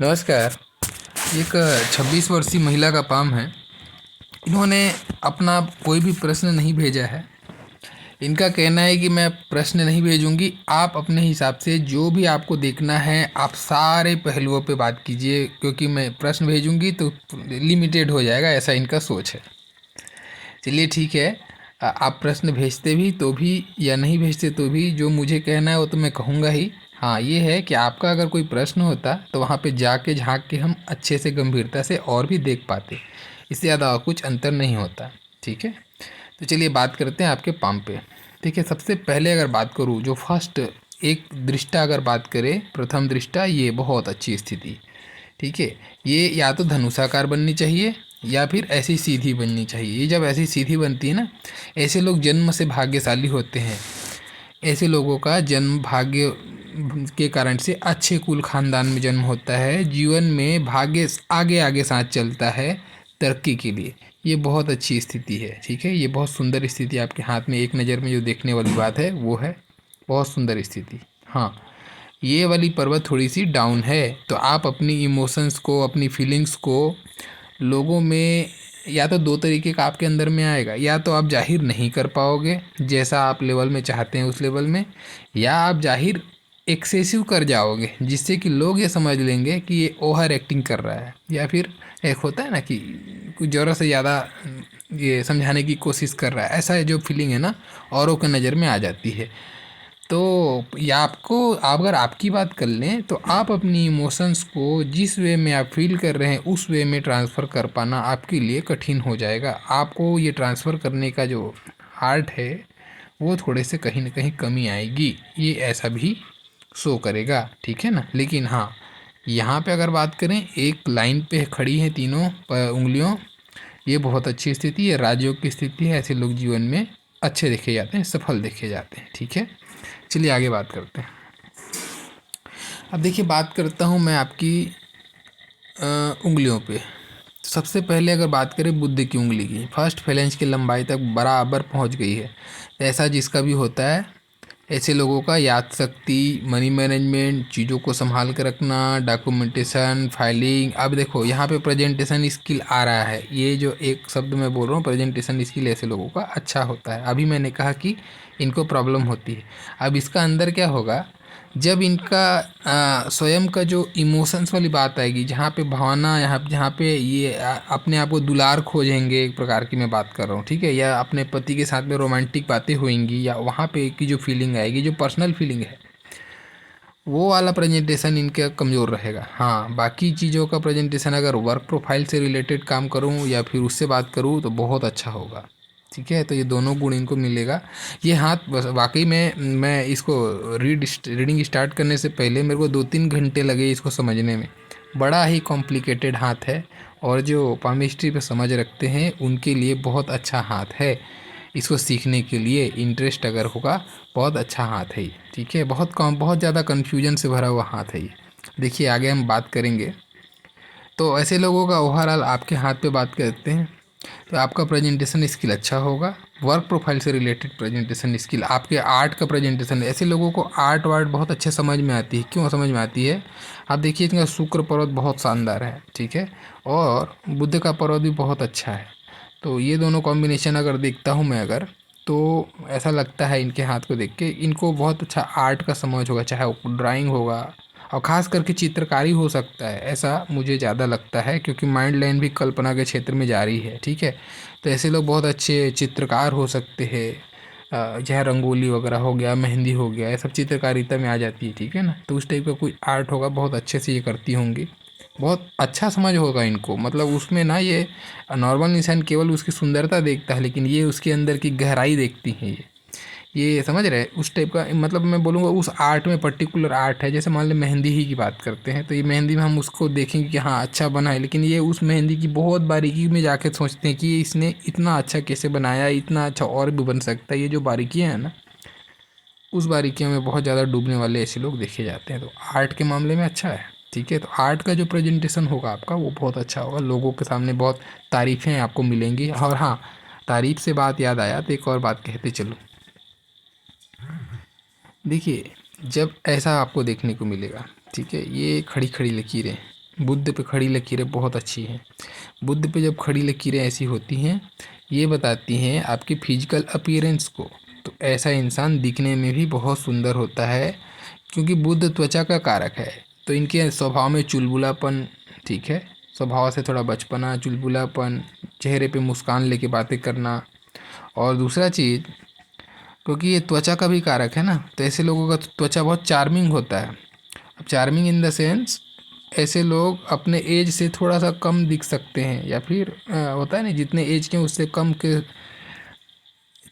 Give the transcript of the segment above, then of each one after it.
नमस्कार। एक 26 वर्षीय महिला का पाम है। इन्होंने अपना कोई भी प्रश्न नहीं भेजा है। इनका कहना है कि मैं प्रश्न नहीं भेजूंगी, आप अपने हिसाब से जो भी आपको देखना है आप सारे पहलुओं पे बात कीजिए, क्योंकि मैं प्रश्न भेजूंगी तो लिमिटेड हो जाएगा, ऐसा इनका सोच है। चलिए ठीक है, आप प्रश्न भेजते भी तो भी या नहीं भेजते तो भी जो मुझे कहना है वो तो मैं कहूँगा ही। हाँ, ये है कि आपका अगर कोई प्रश्न होता तो वहाँ पे जाके झांक के हम अच्छे से गंभीरता से और भी देख पाते। इससे ज़्यादा और कुछ अंतर नहीं होता। ठीक है, तो चलिए बात करते हैं आपके पाम पे। ठीक है, सबसे पहले अगर बात करूँ, जो फर्स्ट एक दृष्टा अगर बात करें, प्रथम दृष्टा, ये बहुत अच्छी स्थिति। ठीक है, ये या तो धनुषाकार बननी चाहिए या फिर ऐसी सीधी बननी चाहिए। ये जब ऐसी सीधी बनती है ना, ऐसे लोग जन्म से भाग्यशाली होते हैं। ऐसे लोगों का जन्म भाग्य के कारण से अच्छे कुल खानदान में जन्म होता है। जीवन में भाग्य आगे आगे साथ चलता है तरक्की के लिए। ये बहुत अच्छी स्थिति है। ठीक है, ये बहुत सुंदर स्थिति आपके हाथ में एक नज़र में जो देखने वाली बात है वो है बहुत सुंदर स्थिति। हाँ, ये वाली पर्वत थोड़ी सी डाउन है, तो आप अपनी इमोशंस को, अपनी फीलिंग्स को लोगों में या तो दो तरीके का आपके अंदर में आएगा, या तो आप जाहिर नहीं कर पाओगे जैसा आप लेवल में चाहते हैं उस लेवल में, या आप जाहिर एक्सेसिव कर जाओगे जिससे कि लोग ये समझ लेंगे कि ये ओवर एक्टिंग कर रहा है, या फिर एक होता है ना कि कुछ ज़रूरत से ज़्यादा ये समझाने की कोशिश कर रहा है। ऐसा जो फीलिंग है ना, औरों के नज़र में आ जाती है। तो या आपको, आप अगर आपकी बात कर लें तो आप अपनी इमोशंस को जिस वे में आप फील कर रहे हैं उस वे में ट्रांसफ़र कर पाना आपके लिए कठिन हो जाएगा। आपको ये ट्रांसफ़र करने का जो आर्ट है वो थोड़े से कहीं ना कहीं कमी आएगी, ये ऐसा भी शो करेगा। ठीक है ना, लेकिन हाँ, यहाँ पे अगर बात करें, एक लाइन पे खड़ी है तीनों उंगलियों, ये बहुत अच्छी स्थिति है, राजयोग की स्थिति है। ऐसे लोग जीवन में अच्छे देखे जाते हैं, सफल देखे जाते हैं। ठीक है, चलिए आगे बात करते हैं। अब देखिए, बात करता हूँ मैं आपकी उंगलियों पे। तो सबसे पहले अगर बात करें बुद्ध की उंगली की, फर्स्ट फेलेंज की लंबाई तक बराबर पहुँच गई है। ऐसा जिसका भी होता है, ऐसे लोगों का याद शक्ति, मनी मैनेजमेंट, चीज़ों को संभाल कर रखना, डॉक्यूमेंटेशन, फाइलिंग। अब देखो यहाँ पे प्रेजेंटेशन स्किल आ रहा है। ये जो एक शब्द मैं बोल रहा हूँ प्रेजेंटेशन स्किल, ऐसे लोगों का अच्छा होता है। अभी मैंने कहा कि इनको प्रॉब्लम होती है। अब इसका अंदर क्या होगा, जब इनका स्वयं का जो इमोशंस वाली बात आएगी, जहाँ पे भावना, यहाँ जहाँ पे ये अपने आप को दुलार खोजेंगे, एक प्रकार की मैं बात कर रहा हूँ। ठीक है, या अपने पति के साथ में रोमांटिक बातें होंगी, या वहाँ पे की जो फीलिंग आएगी, जो पर्सनल फीलिंग है, वो वाला प्रेजेंटेशन इनका कमज़ोर रहेगा। हाँ, बाकी चीज़ों का प्रेजेंटेशन अगर वर्क प्रोफाइल से रिलेटेड काम करूँ या फिर उससे बात करूँ तो बहुत अच्छा होगा। ठीक है, तो ये दोनों गुण इनको मिलेगा। ये हाथ बस वाकई में, मैं इसको रीडिंग स्टार्ट करने से पहले मेरे को 2-3 घंटे लगे इसको समझने में। बड़ा ही कॉम्प्लिकेटेड हाथ है, और जो पामिस्ट्री पे समझ रखते हैं उनके लिए बहुत अच्छा हाथ है। इसको सीखने के लिए इंटरेस्ट अगर होगा, बहुत अच्छा हाथ है ये। ठीक है, बहुत ज़्यादा कन्फ्यूजन से भरा हुआ हाथ है ये। देखिए आगे हम बात करेंगे। तो ऐसे लोगों का ओवरऑल आपके हाथ पे बात करते हैं, तो आपका प्रेजेंटेशन स्किल अच्छा होगा। वर्क प्रोफाइल से रिलेटेड प्रेजेंटेशन स्किल, आपके आर्ट का प्रेजेंटेशन, ऐसे लोगों को आर्ट वार्ट बहुत अच्छे समझ में आती है। क्यों समझ में आती है, आप देखिए इनका शुक्र पर्वत बहुत शानदार है। ठीक है, और बुध का पर्वत भी बहुत अच्छा है। तो ये दोनों कॉम्बिनेशन अगर देखता हूँ मैं अगर, तो ऐसा लगता है इनके हाथ को देख के इनको बहुत अच्छा आर्ट का समझ होगा, चाहे वो ड्राइंग होगा और ख़ास करके चित्रकारी हो सकता है, ऐसा मुझे ज़्यादा लगता है, क्योंकि माइंड लाइन भी कल्पना के क्षेत्र में जा रही है। ठीक है, तो ऐसे लोग बहुत अच्छे चित्रकार हो सकते हैं। चाहे रंगोली वगैरह हो गया, मेहंदी हो गया, ये सब चित्रकारिता में आ जाती है। ठीक है ना, तो उस टाइप का कोई आर्ट होगा, बहुत अच्छे से ये करती होंगी, बहुत अच्छा समझ होगा इनको। मतलब उसमें ना, ये नॉर्मल इंसान केवल उसकी सुंदरता देखता है, लेकिन ये उसके अंदर की गहराई देखती हैं। ये समझ रहे हैं उस टाइप का, मतलब मैं बोलूँगा उस आर्ट में पर्टिकुलर आर्ट है। जैसे मान लें मेहंदी ही की बात करते हैं, तो ये मेहंदी में हम उसको देखेंगे कि हाँ अच्छा बना है, लेकिन ये उस मेहंदी की बहुत बारीकी में जाके सोचते हैं कि इसने इतना अच्छा कैसे बनाया, इतना अच्छा और भी बन सकता है। ये जो बारीकियाँ हैं ना, उस बारीकियों में बहुत ज़्यादा डूबने वाले ऐसे लोग देखे जाते हैं। तो आर्ट के मामले में अच्छा है। ठीक है, तो आर्ट का जो प्रेजेंटेशन होगा आपका वो बहुत अच्छा होगा, लोगों के सामने बहुत तारीफ़ें आपको मिलेंगी। और हाँ, तारीफ़ से बात याद आया तो एक और बात कहते चलो। देखिए, जब ऐसा आपको देखने को मिलेगा, ठीक है, ये खड़ी खड़ी लकीरें, बुद्ध पे खड़ी लकीरें बहुत अच्छी हैं। बुद्ध पे जब खड़ी लकीरें ऐसी होती हैं, ये बताती हैं आपकी फिजिकल अपीयरेंस को। तो ऐसा इंसान दिखने में भी बहुत सुंदर होता है, क्योंकि बुद्ध त्वचा का कारक है। तो इनके स्वभाव में चुलबुलापन, ठीक है, स्वभाव से थोड़ा बचपना, चुलबुलापन, चेहरे पे मुस्कान लेके बातें करना। और दूसरा चीज़, क्योंकि ये त्वचा का भी कारक है ना, तो ऐसे लोगों का त्वचा बहुत चार्मिंग होता है। अब चार्मिंग इन द सेंस, ऐसे लोग अपने एज से थोड़ा सा कम दिख सकते हैं, या फिर होता है ना, जितने एज के उससे कम के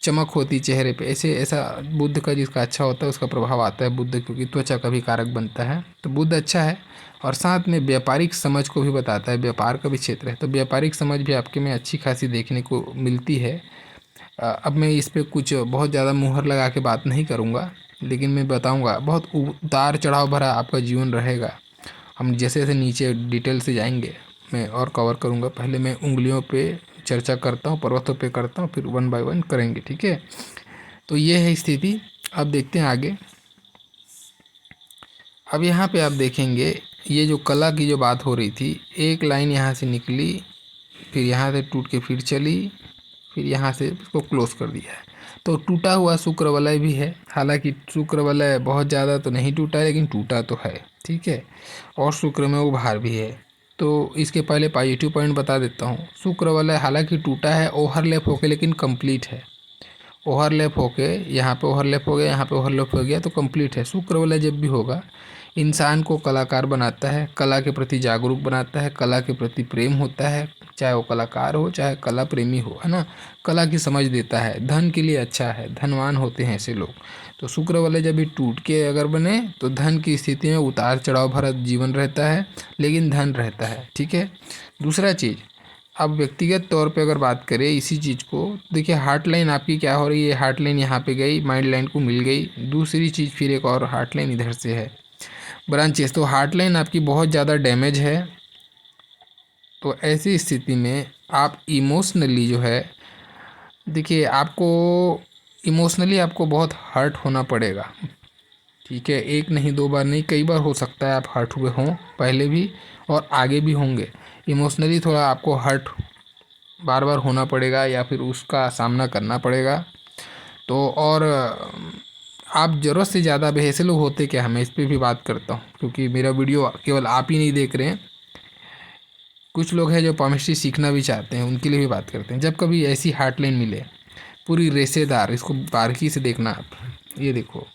चमक होती चेहरे पे, ऐसे ऐसा बुद्ध का जिसका अच्छा होता है उसका प्रभाव आता है बुद्ध, क्योंकि त्वचा का भी कारक बनता है। तो बुद्ध अच्छा है, और साथ में व्यापारिक समझ को भी बताता है, व्यापार का भी क्षेत्र है, तो व्यापारिक समझ भी आपके में अच्छी खासी देखने को मिलती है। अब मैं इस पे कुछ बहुत ज़्यादा मुहर लगा के बात नहीं करूँगा, लेकिन मैं बताऊँगा बहुत उतार चढ़ाव भरा आपका जीवन रहेगा। हम जैसे जैसे नीचे डिटेल से जाएंगे मैं और कवर करूँगा। पहले मैं उंगलियों पे चर्चा करता हूँ, पर्वतों पे करता हूँ, फिर वन बाय वन करेंगे, ठीक है। तो ये है स्थिति। अब देखते हैं आगे। अब यहाँ पे आप देखेंगे, ये जो कला की जो बात हो रही थी, एक लाइन यहाँ से निकली, फिर यहाँ से टूट के फिर चली, फिर यहाँ से इसको क्लोज कर दिया है। तो टूटा हुआ शुक्र वलय भी है, हालांकि शुक्र वलय बहुत ज़्यादा तो नहीं टूटा है, लेकिन टूटा तो है, ठीक है। और शुक्र में उभार भी है। तो इसके पहले पॉजिटिव पॉइंट बता देता हूँ। शुक्र वलय हालांकि टूटा है, ओवरलैप होके, लेकिन कंप्लीट है। ओवरलैप होके यहाँ पे ओवरलैप हो गया, यहाँ पे ओवरलैप हो गया, तो कंप्लीट है। शुक्र वाला जब भी होगा, इंसान को कलाकार बनाता है, कला के प्रति जागरूक बनाता है, कला के प्रति प्रेम होता है, चाहे वो कलाकार हो चाहे कला प्रेमी हो, है ना। कला की समझ देता है, धन के लिए अच्छा है, धनवान होते हैं ऐसे लोग। तो शुक्र वाले जब भी टूट के अगर बने, तो धन की स्थिति में उतार चढ़ाव भरा जीवन रहता है, लेकिन धन रहता है, ठीक है। दूसरा चीज़, अब व्यक्तिगत तौर पे अगर बात करें इसी चीज़ को, देखिए हार्ट लाइन आपकी क्या हो रही है, हार्ट लाइन यहाँ पे गई, माइंड लाइन को मिल गई। दूसरी चीज़ फिर एक और हार्ट लाइन इधर से है, ब्रांचेस। तो हार्ट लाइन आपकी बहुत ज़्यादा डैमेज है। तो ऐसी स्थिति में आप इमोशनली जो है, देखिए आपको इमोशनली आपको बहुत हर्ट होना पड़ेगा, ठीक है। एक नहीं, दो बार नहीं, कई बार हो सकता है आप हर्ट हुए हों पहले भी, और आगे भी होंगे। इमोशनली थोड़ा आपको हर्ट बार बार होना पड़ेगा, या फिर उसका सामना करना पड़ेगा। तो और आप ज़रूरत से ज़्यादा, अब ऐसे लोग होते क्या, मैं इस पर भी बात करता हूँ, क्योंकि मेरा वीडियो केवल आप ही नहीं देख रहे हैं, कुछ लोग हैं जो पामिस्ट्री सीखना भी चाहते हैं, उनके लिए भी बात करते हैं। जब कभी ऐसी हार्ट लाइन मिले पूरी रेसेदार, इसको बारीकी से देखना आप, ये देखो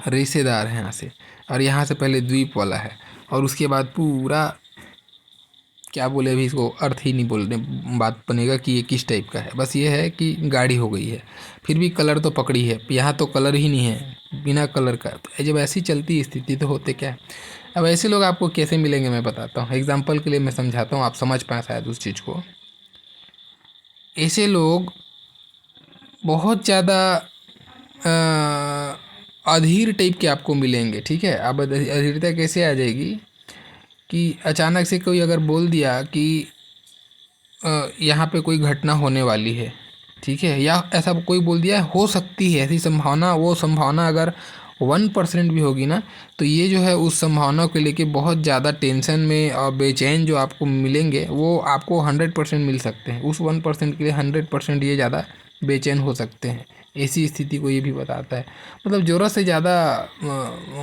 रेसेदार है यहाँ से, और यहाँ से पहले द्वीप वाला है, और उसके बाद पूरा क्या बोले, अभी इसको अर्थ ही नहीं बोलने बात बनेगा कि ये किस टाइप का है। बस ये है कि गाढ़ी हो गई है, फिर भी कलर तो पकड़ी है। यहाँ तो कलर ही नहीं है, बिना कलर का। तो जब ऐसी चलती स्थिति तो होते क्या है। अब ऐसे लोग आपको कैसे मिलेंगे मैं बताता हूँ, एग्जाम्पल के लिए मैं समझाता हूँ, आप समझ पाए शायद उस चीज़ को। ऐसे लोग बहुत ज़्यादा अधीर टाइप के आपको मिलेंगे, ठीक है। अब अधीरता कैसे आ जाएगी कि अचानक से कोई अगर बोल दिया कि यहाँ पे कोई घटना होने वाली है, ठीक है, या ऐसा कोई बोल दिया हो सकती है ऐसी संभावना, वो संभावना अगर 1% भी होगी ना, तो ये जो है उस संभावना को लेके बहुत ज़्यादा टेंशन में और बेचैन जो आपको मिलेंगे, वो आपको 100% मिल सकते हैं। उस 1% के लिए 100% ये ज़्यादा बेचैन हो सकते हैं। ऐसी स्थिति को ये भी बताता है। मतलब ज़रूरत से ज़्यादा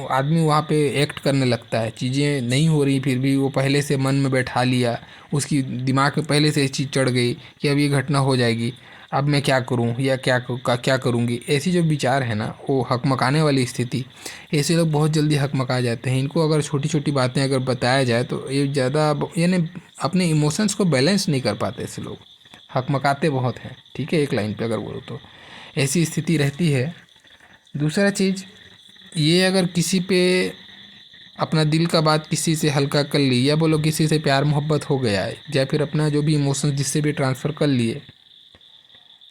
आदमी वहाँ पे एक्ट करने लगता है, चीज़ें नहीं हो रही फिर भी वो पहले से मन में बैठा लिया, उसकी दिमाग में पहले से चीज़ चढ़ गई कि अब ये घटना हो जाएगी, अब मैं क्या करूं या क्या करूंगी। ऐसी जो विचार है ना, वो हकमकाने वाली स्थिति, ऐसे लोग बहुत जल्दी हकमका जाते हैं। इनको अगर छोटी छोटी बातें अगर बताया जाए तो ये ज़्यादा, यानी अपने इमोशंस को बैलेंस नहीं कर पाते ऐसे लोग, हकमकाते बहुत हैं, ठीक है। एक लाइन पे अगर बोलो तो ऐसी स्थिति रहती है। दूसरा चीज़ ये, अगर किसी पे अपना दिल का बात किसी से हल्का कर ली, या बोलो किसी से प्यार मोहब्बत हो गया है, या फिर अपना जो भी इमोशंस जिससे भी ट्रांसफ़र कर लिए,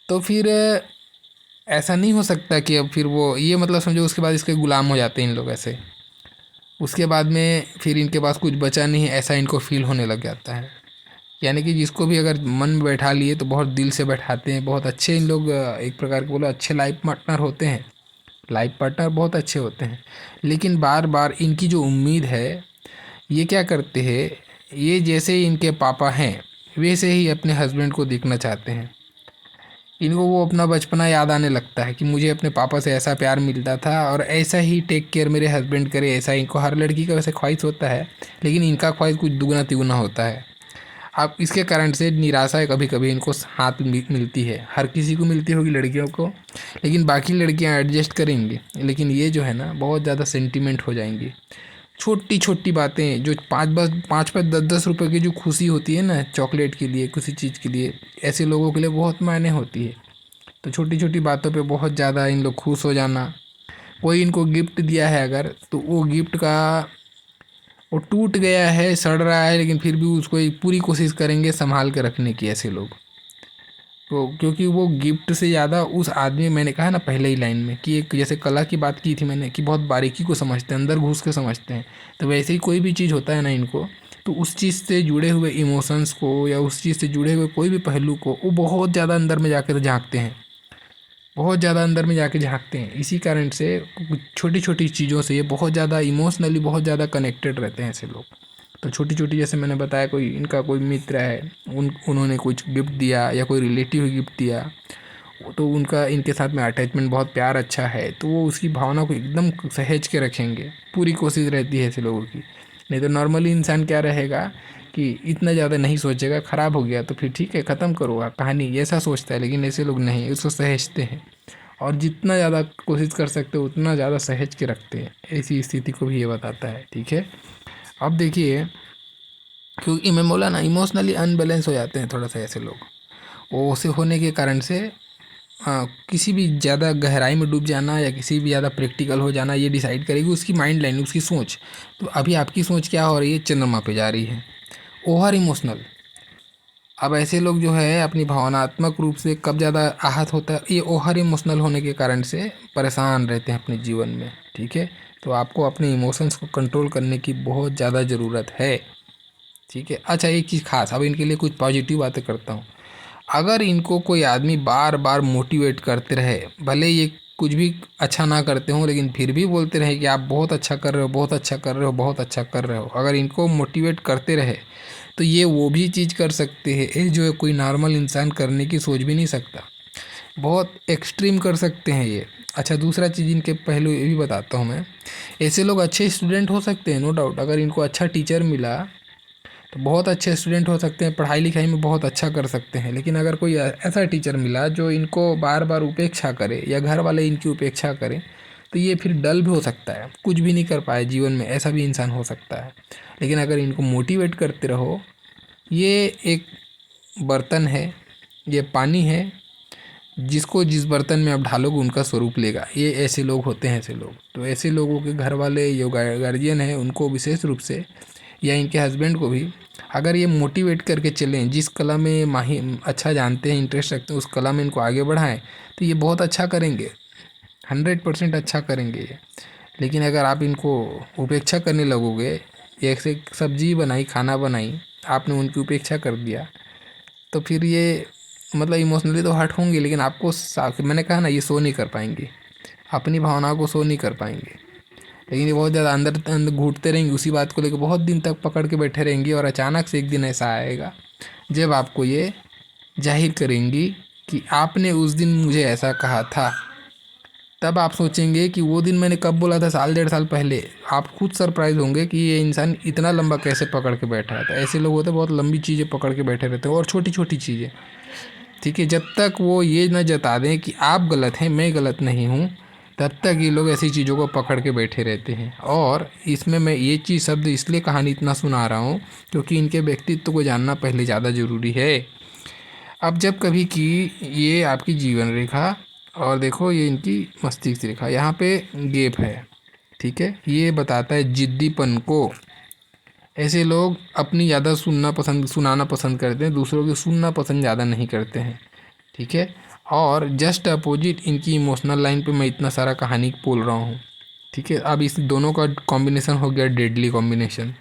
तो फिर ऐसा नहीं हो सकता कि अब फिर वो, ये मतलब समझो उसके बाद इसके गुलाम हो जाते हैं इन लोग ऐसे। उसके बाद में फिर इनके पास कुछ बचा नहीं है, ऐसा इनको फील होने लग जाता है। यानी कि जिसको भी अगर मन में बैठा लिए तो बहुत दिल से बैठाते हैं, बहुत अच्छे इन लोग, एक प्रकार के बोलो अच्छे लाइफ पार्टनर होते हैं। लाइफ पार्टनर बहुत अच्छे होते हैं, लेकिन बार बार इनकी जो उम्मीद है, ये क्या करते हैं, ये जैसे ही इनके पापा हैं वैसे ही अपने हस्बैंड को देखना चाहते हैं। इनको वो अपना बचपना याद आने लगता है कि मुझे अपने पापा से ऐसा प्यार मिलता था और ऐसा ही टेक केयर मेरे हस्बैंड करे, ऐसा इनको हर लड़की का वैसे ख्वाहिश होता है, लेकिन इनका ख्वाहिश कुछ दुगना तिगुना होता है। अब इसके कारण से निराशा कभी कभी इनको हाथ मिलती है, हर किसी को मिलती होगी लड़कियों को, लेकिन बाकी लड़कियां एडजस्ट करेंगी, लेकिन ये जो है ना बहुत ज़्यादा सेंटीमेंट हो जाएंगी। छोटी छोटी बातें जो पाँच पाँच 10 10 रुपए की जो खुशी होती है ना चॉकलेट के लिए, किसी चीज़ के लिए, ऐसे लोगों के लिए बहुत मायने होती है। तो छोटी छोटी बातों पे बहुत ज़्यादा इन लोग खुश हो जाना। कोई इनको गिफ्ट दिया है अगर, तो वो गिफ्ट का वो टूट गया है, सड़ रहा है, लेकिन फिर भी उसको एक पूरी कोशिश करेंगे संभाल के रखने की, ऐसे लोग। तो क्योंकि वो गिफ्ट से ज़्यादा उस आदमी, मैंने कहा ना पहले ही लाइन में कि एक जैसे कला की बात की थी मैंने कि बहुत बारीकी को समझते हैं, अंदर घुस के समझते हैं, तो वैसे ही कोई भी चीज़ होता है ना इनको, तो उस चीज़ से जुड़े हुए इमोशंस को या उस चीज़ से जुड़े हुए कोई भी पहलू को वो बहुत ज़्यादा अंदर में जाकर झांकते हैं, बहुत ज़्यादा अंदर में जाके झांकते हैं। इसी कारण से छोटी छोटी चीज़ों से ये बहुत ज़्यादा इमोशनली बहुत ज़्यादा कनेक्टेड रहते हैं ऐसे लोग। तो छोटी छोटी जैसे मैंने बताया, कोई इनका कोई मित्र है, उन्होंने कुछ गिफ्ट दिया या कोई रिलेटिव गिफ्ट दिया, तो उनका इनके साथ में अटैचमेंट बहुत प्यार अच्छा है, तो वो उसकी भावना को एकदम सहेज के रखेंगे, पूरी कोशिश रहती है ऐसे लोगों की। नहीं तो नॉर्मली इंसान क्या रहेगा कि इतना ज़्यादा नहीं सोचेगा, ख़राब हो गया तो फिर ठीक है ख़त्म करो कहानी, ऐसा सोचता है, लेकिन ऐसे लोग नहीं, उसको सहेजते हैं और जितना ज़्यादा कोशिश कर सकते हो उतना ज़्यादा सहेज के रखते हैं। ऐसी स्थिति को भी ये बताता है, ठीक है। अब देखिए, क्योंकि मैं बोला ना इमोशनली अनबैलेंस हो जाते हैं थोड़ा सा ऐसे लोग, वो उसे होने के कारण से किसी भी ज़्यादा गहराई में डूब जाना या किसी भी ज़्यादा प्रैक्टिकल हो जाना ये डिसाइड करेगी उसकी माइंड लाइन, उसकी सोच। तो अभी आपकी सोच क्या हो रही है, चंद्रमा पे जा रही है, ओवर इमोशनल। अब ऐसे लोग जो है अपनी भावनात्मक रूप से कब ज़्यादा आहत होता है, ये ओवर इमोशनल होने के कारण से परेशान रहते हैं अपने जीवन में, ठीक है। तो आपको अपने इमोशंस को कंट्रोल करने की बहुत ज़्यादा ज़रूरत है, ठीक है। अच्छा, एक चीज़ खास, अब इनके लिए कुछ पॉजिटिव बातें करता हूँ। अगर इनको कोई आदमी बार बार मोटिवेट करते रहे, भले ये कुछ भी अच्छा ना करते हों, लेकिन फिर भी बोलते रहे कि आप बहुत अच्छा कर रहे हो, बहुत अच्छा कर रहे हो, बहुत अच्छा कर रहे हो, अगर इनको मोटिवेट करते रहे तो ये वो भी चीज़ कर सकते हैं जो कोई नॉर्मल इंसान करने की सोच भी नहीं सकता, बहुत एक्सट्रीम कर सकते हैं ये। अच्छा, दूसरा चीज़ इनके पहलू ये भी बताता हूँ मैं। ऐसे लोग अच्छे स्टूडेंट हो सकते हैं, नो डाउट, अगर इनको अच्छा टीचर मिला तो बहुत अच्छे स्टूडेंट हो सकते हैं, पढ़ाई लिखाई में बहुत अच्छा कर सकते हैं। लेकिन अगर कोई ऐसा टीचर मिला जो इनको बार बार उपेक्षा करे या घर वाले इनकी उपेक्षा करें, तो ये फिर डल भी हो सकता है, कुछ भी नहीं कर पाए जीवन में, ऐसा भी इंसान हो सकता है। लेकिन अगर इनको मोटिवेट करते रहो, ये एक बर्तन है, ये पानी है, जिसको जिस बर्तन में आप ढालोगे उनका स्वरूप लेगा, ये ऐसे लोग होते हैं ऐसे लोग। तो ऐसे लोगों के घर वाले जो गार्जियन हैं उनको विशेष रूप से, या इनके हस्बैंड को भी, अगर ये मोटिवेट करके चलें, जिस कला में माहिर अच्छा जानते हैं, इंटरेस्ट रखते हैं, उस कला में इनको आगे बढ़ाएं, तो ये बहुत अच्छा करेंगे, 100% अच्छा करेंगे ये। लेकिन अगर आप इनको उपेक्षा करने लगोगे, एक सब्जी बनाई, खाना बनाई, आपने उनकी उपेक्षा कर दिया, तो फिर ये मतलब इमोशनली तो हर्ट होंगे, लेकिन आपको मैंने कहा ना ये सो नहीं कर पाएंगे, अपनी भावनाओं को सो नहीं कर पाएंगे। लेकिन ये बहुत ज़्यादा अंदर अंदर घूटते रहेंगे, उसी बात को लेकर बहुत दिन तक पकड़ के बैठे रहेंगे, और अचानक से एक दिन ऐसा आएगा जब आपको ये जाहिर करेंगी कि आपने उस दिन मुझे ऐसा कहा था। तब आप सोचेंगे कि वो दिन मैंने कब बोला था, साल 1.5 साल पहले। आप खुद सरप्राइज होंगे कि ये इंसान इतना लंबा कैसे पकड़ के बैठा है। तो ऐसे लोग होते हैं बहुत लंबी चीज़ें पकड़ के बैठे रहते हैं, और छोटी छोटी चीज़ें, ठीक है। जब तक वो ये न जता दें कि आप गलत हैं, मैं गलत नहीं हूँ, तब तक ये लोग ऐसी चीज़ों को पकड़ के बैठे रहते हैं। और इसमें मैं ये चीज़ शब्द इसलिए कहानी इतना सुना रहा हूँ क्योंकि इनके व्यक्तित्व को जानना पहले ज़्यादा ज़रूरी है। अब जब कभी कि ये आपकी जीवन रेखा, और देखो ये इनकी मस्तिष्क रेखा, यहाँ पे गैप है, ठीक है, ये बताता है जिद्दीपन को। ऐसे लोग अपनी ज़्यादा सुनाना पसंद करते हैं, दूसरों की सुनना पसंद ज़्यादा नहीं करते हैं, ठीक है। और जस्ट अपोजिट इनकी इमोशनल लाइन पे मैं इतना सारा कहानी बोल रहा हूँ, ठीक है। अब इस दोनों का कॉम्बिनेशन हो गया डेडली कॉम्बिनेशन,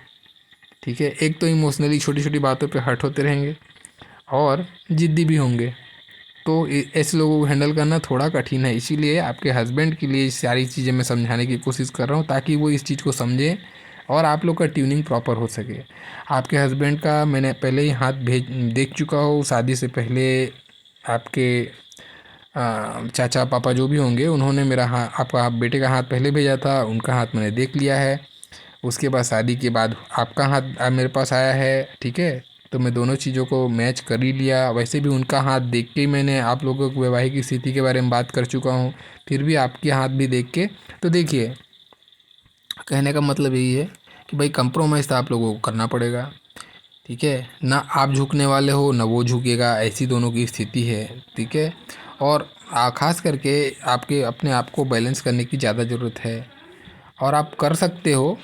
ठीक है। एक तो इमोशनली छोटी छोटी बातों पे हर्ट होते रहेंगे और ज़िद्दी भी होंगे, तो ऐसे लोगों को हैंडल करना थोड़ा कठिन है। इसीलिए आपके हस्बैंड के लिए सारी चीज़ें मैं समझाने की कोशिश कर रहा हूँ, ताकि वो इस चीज़ को समझें और आप लोग का ट्यूनिंग प्रॉपर हो सके। आपके हस्बैंड का मैंने पहले ही हाथ भेज देख चुका हूँ, शादी से पहले आपके चाचा पापा जो भी होंगे उन्होंने मेरा आपका बेटे का हाथ पहले भेजा था, उनका हाथ मैंने देख लिया है। उसके बाद शादी के बाद आपका हाथ मेरे पास आया है, ठीक है। तो मैं दोनों चीज़ों को मैच कर ही लिया। वैसे भी उनका हाथ देख के ही मैंने आप लोगों की वैवाहिक स्थिति के बारे में बात कर चुका हूँ, फिर भी आपके हाथ भी देख के। तो देखिए, कहने का मतलब यही है कि भाई कंप्रोमाइज़ तो आप लोगों को करना पड़ेगा, ठीक है ना। आप झुकने वाले हो ना वो झुकेगा, ऐसी दोनों की स्थिति है, ठीक है। और ख़ास करके आपके अपने आप को बैलेंस करने की ज़्यादा ज़रूरत है, और आप कर सकते हो।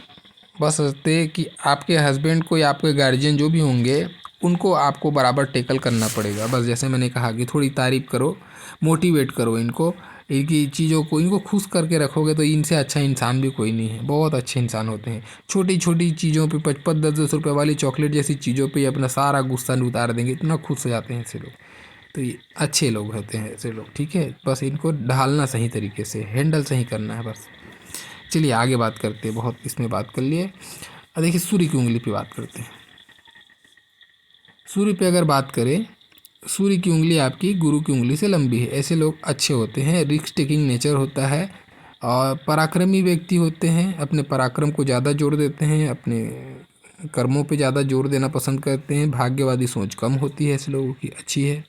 बस ये कि आपके हस्बैंड को या आपके गार्जियन जो भी होंगे उनको आपको बराबर टैकल करना पड़ेगा। बस जैसे मैंने कहा कि थोड़ी तारीफ़ करो, मोटिवेट करो इनको, इनकी चीज़ों को, इनको खुश करके रखोगे तो इनसे अच्छा इंसान भी कोई नहीं है। बहुत अच्छे इंसान होते हैं, छोटी छोटी चीज़ों पे 5-5 10-10 रुपये वाली चॉकलेट जैसी चीज़ों पे अपना सारा गुस्सा उतार देंगे, इतना खुश हो जाते हैं ऐसे लोग। तो ये अच्छे लोग होते हैं ऐसे लोग, ठीक है। बस इनको ढालना सही तरीके से, हैंडल सही करना है बस। चलिए आगे बात करते हैं, बहुत इसमें बात कर लिए। अब देखिए सूर्य की उंगली पे बात करते हैं। सूर्य पे अगर बात करें, सूर्य की उंगली आपकी गुरु की उंगली से लंबी है। ऐसे लोग अच्छे होते हैं, रिस्क टेकिंग नेचर होता है, और पराक्रमी व्यक्ति होते हैं। अपने पराक्रम को ज़्यादा जोर देते हैं, अपने कर्मों पे ज़्यादा जोर देना पसंद करते हैं। भाग्यवादी सोच कम होती है ऐसे लोगों की, अच्छी है।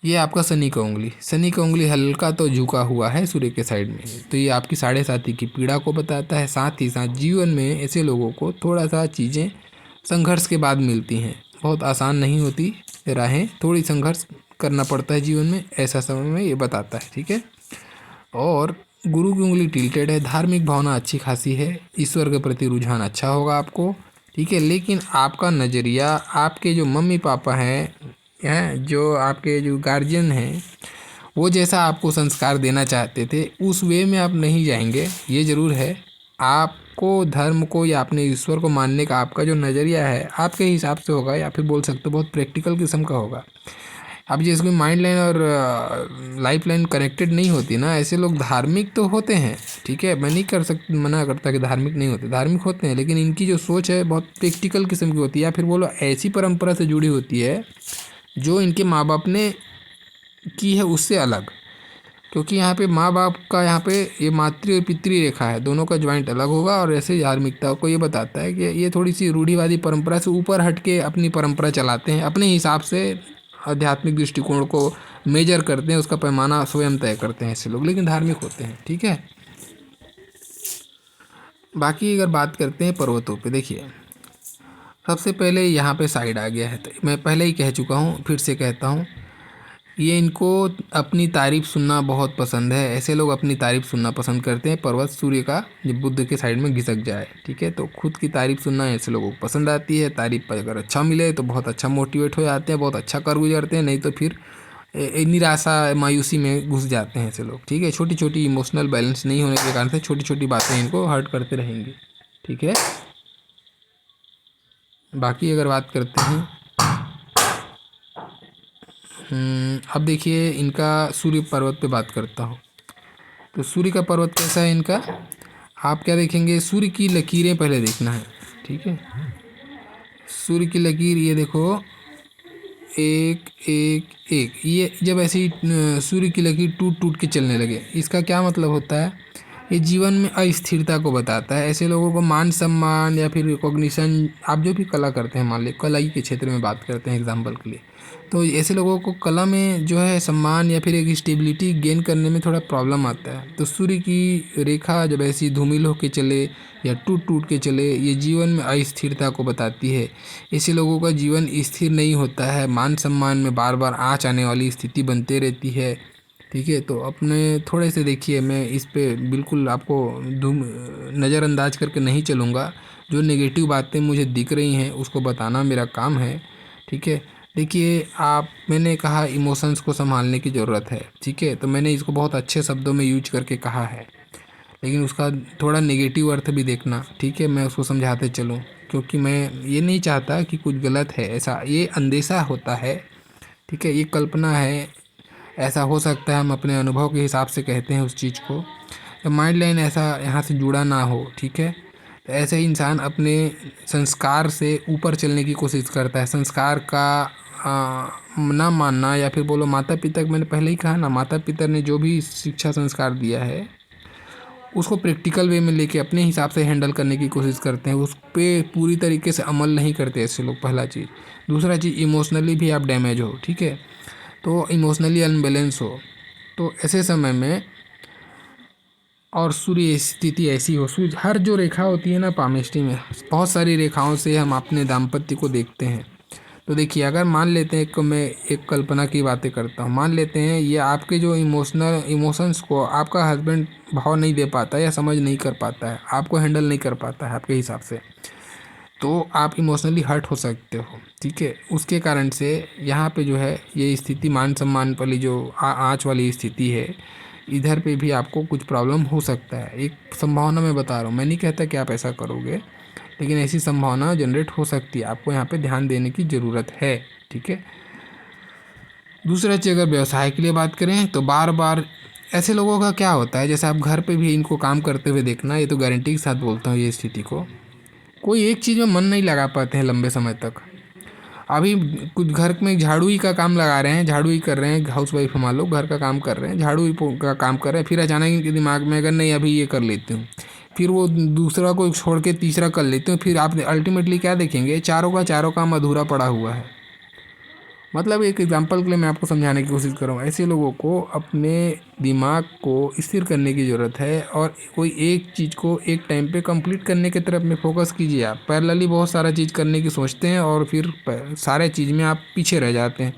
ये आपका शनि का उंगली, शनि का उंगली हल्का तो झुका हुआ है सूर्य के साइड में, तो ये आपकी साढ़े साथी की पीड़ा को बताता है। साथ ही साथ जीवन में ऐसे लोगों को थोड़ा सा चीज़ें संघर्ष के बाद मिलती हैं, बहुत आसान नहीं होती राहें, थोड़ी संघर्ष करना पड़ता है जीवन में, ऐसा समय में ये बताता है, ठीक है। और गुरु की उंगली टिल्टेड है, धार्मिक भावना अच्छी खासी है, ईश्वर के प्रति रुझान अच्छा होगा आपको, ठीक है। लेकिन आपका नज़रिया, आपके जो मम्मी पापा हैं जो आपके जो गार्जियन हैं, वो जैसा आपको संस्कार देना चाहते थे उस वे में आप नहीं जाएंगे, ये ज़रूर है। आपको धर्म को या अपने ईश्वर को मानने का आपका जो नज़रिया है आपके हिसाब से होगा, या फिर बोल सकते हो बहुत प्रैक्टिकल किस्म का होगा। अब जिसमें माइंड लाइन और लाइफ लाइन कनेक्टेड नहीं होती ना, ऐसे लोग धार्मिक तो होते हैं, ठीक है। मैं नहीं मना करता कि धार्मिक नहीं होते, धार्मिक होते हैं, लेकिन इनकी जो सोच है बहुत प्रैक्टिकल किस्म की होती है, या फिर बोलो ऐसी परंपरा से जुड़ी होती है जो इनके माँ बाप ने की है उससे अलग। क्योंकि यहाँ पे माँ बाप का, यहाँ पे ये मातृ और पितृ रेखा है, दोनों का ज्वाइंट अलग होगा। और ऐसे धार्मिकता को ये बताता है कि ये थोड़ी सी रूढ़िवादी परंपरा से ऊपर हट के अपनी परंपरा चलाते हैं, अपने हिसाब से आध्यात्मिक दृष्टिकोण को मेजर करते हैं, उसका पैमाना स्वयं तय करते हैं ऐसे लोग, लेकिन धार्मिक होते हैं, ठीक है। बाकी अगर बात करते हैं पर्वतों पे, देखिए सबसे पहले यहाँ पे साइड आ गया है, तो मैं पहले ही कह चुका हूँ, फिर से कहता हूँ, ये इनको अपनी तारीफ़ सुनना बहुत पसंद है। ऐसे लोग अपनी तारीफ़ सुनना पसंद करते हैं। पर्वत सूर्य का जब बुद्ध के साइड में घिसक जाए, ठीक है, तो खुद की तारीफ़ सुनना ऐसे लोगों को पसंद आती है। तारीफ़ पर अगर अच्छा मिले तो बहुत अच्छा मोटिवेट हो जाते हैं, बहुत अच्छा कर गुजरते हैं, नहीं तो फिर निराशा मायूसी में घुस जाते हैं ऐसे लोग, ठीक है। छोटी छोटी इमोशनल बैलेंस नहीं होने के कारण से छोटी छोटी बातें इनको हर्ट करते रहेंगी, ठीक है। बाकी अगर बात करते हैं, अब देखिए इनका सूर्य पर्वत पे बात करता हूँ। तो सूर्य का पर्वत कैसा है इनका, आप क्या देखेंगे, सूर्य की लकीरें पहले देखना है, ठीक है। सूर्य की लकीर ये देखो, एक एक एक, ये जब ऐसी सूर्य की लकीर टूट टूट के चलने लगे, इसका क्या मतलब होता है, ये जीवन में अस्थिरता को बताता है। ऐसे लोगों को मान सम्मान या फिर रिकॉग्निशन, आप जो भी कला करते हैं, मान लीजिए कला ही के क्षेत्र में बात करते हैं एग्जाम्पल के लिए, तो ऐसे लोगों को कला में जो है सम्मान या फिर एक स्टेबिलिटी गेन करने में थोड़ा प्रॉब्लम आता है। तो सूर्य की रेखा जब ऐसी धूमिल होकर चले या टूट टूट के चले, ये जीवन में अस्थिरता को बताती है। ऐसे लोगों का जीवन स्थिर नहीं होता है, मान सम्मान में बार बार आँच आने वाली स्थिति बनते रहती है, ठीक है। तो अपने थोड़े से देखिए, मैं इस पे बिल्कुल आपको नज़रअंदाज करके नहीं चलूँगा। जो नेगेटिव बातें मुझे दिख रही हैं उसको बताना मेरा काम है, ठीक है। देखिए आप, मैंने कहा इमोशंस को संभालने की ज़रूरत है, ठीक है, तो मैंने इसको बहुत अच्छे शब्दों में यूज करके कहा है, लेकिन उसका थोड़ा नेगेटिव अर्थ भी देखना, ठीक है। मैं उसको समझाते चलूँ, क्योंकि मैं ये नहीं चाहता कि कुछ गलत है, ऐसा ये अंदेशा होता है, ठीक है, ये कल्पना है, ऐसा हो सकता है, हम अपने अनुभव के हिसाब से कहते हैं उस चीज़ को। तो माइंड लाइन ऐसा यहाँ से जुड़ा ना हो, ठीक है। तो ऐसे ही इंसान अपने संस्कार से ऊपर चलने की कोशिश करता है। संस्कार का ना मानना, या फिर बोलो माता पिता, मैंने पहले ही कहा ना, माता पिता ने जो भी शिक्षा संस्कार दिया है उसको प्रैक्टिकल वे में लेके अपने हिसाब से हैंडल करने की कोशिश करते हैं, उस पर पूरी तरीके से अमल नहीं करते ऐसे लोग, पहला चीज़। दूसरा चीज़, इमोशनली भी आप डैमेज हो, ठीक है, तो इमोशनली अनबैलेंस हो, तो ऐसे समय में, और सूर्य स्थिति ऐसी हो, सूर्य हर जो रेखा होती है ना पामिस्ट्री में, बहुत सारी रेखाओं से हम अपने दाम्पत्य को देखते हैं। तो देखिए, अगर मान लेते हैं, मैं एक कल्पना की बातें करता हूँ, मान लेते हैं ये आपके जो इमोशंस को आपका हस्बैंड भाव नहीं दे पाता या समझ नहीं कर पाता है, आपको हैंडल नहीं कर पाता है आपके हिसाब से, तो आप इमोशनली हर्ट हो सकते हो, ठीक है। उसके कारण से यहाँ पे जो है ये स्थिति, मान सम्मान वाली जो आँच वाली स्थिति है, इधर पे भी आपको कुछ प्रॉब्लम हो सकता है। एक संभावना मैं बता रहा हूँ, मैं नहीं कहता कि आप ऐसा करोगे, लेकिन ऐसी संभावना जनरेट हो सकती है, आपको यहाँ पे ध्यान देने की ज़रूरत है, ठीक है। दूसरा चीज़, अगर व्यवसाय के लिए बात करें तो बार बार ऐसे लोगों का क्या होता है, जैसे आप घर पे भी इनको काम करते हुए देखना, ये तो गारंटी के साथ बोलता हूँ, ये स्थिति को कोई एक चीज़ में मन नहीं लगा पाते हैं लंबे समय तक। अभी कुछ घर में झाड़ू ही का काम लगा रहे हैं, झाड़ू ही कर रहे हैं, हाउस वाइफ मान लो, घर का काम कर रहे हैं, झाड़ू ही का काम कर रहे हैं, फिर अचानक इनके दिमाग में अगर नहीं अभी ये कर लेती हूँ, फिर वो दूसरा को छोड़ के तीसरा कर लेते हो, फिर आप अल्टीमेटली क्या देखेंगे, चारों का चारों काम अधूरा पड़ा हुआ है। मतलब एक एग्जांपल के लिए मैं आपको समझाने की कोशिश कर रहा हूँ, ऐसे लोगों को अपने दिमाग को स्थिर करने की ज़रूरत है, और कोई एक चीज़ को एक टाइम पे कंप्लीट करने की तरफ में फोकस कीजिए। आप पैरेलली बहुत सारा चीज़ करने की सोचते हैं और फिर सारे चीज़ में आप पीछे रह जाते हैं,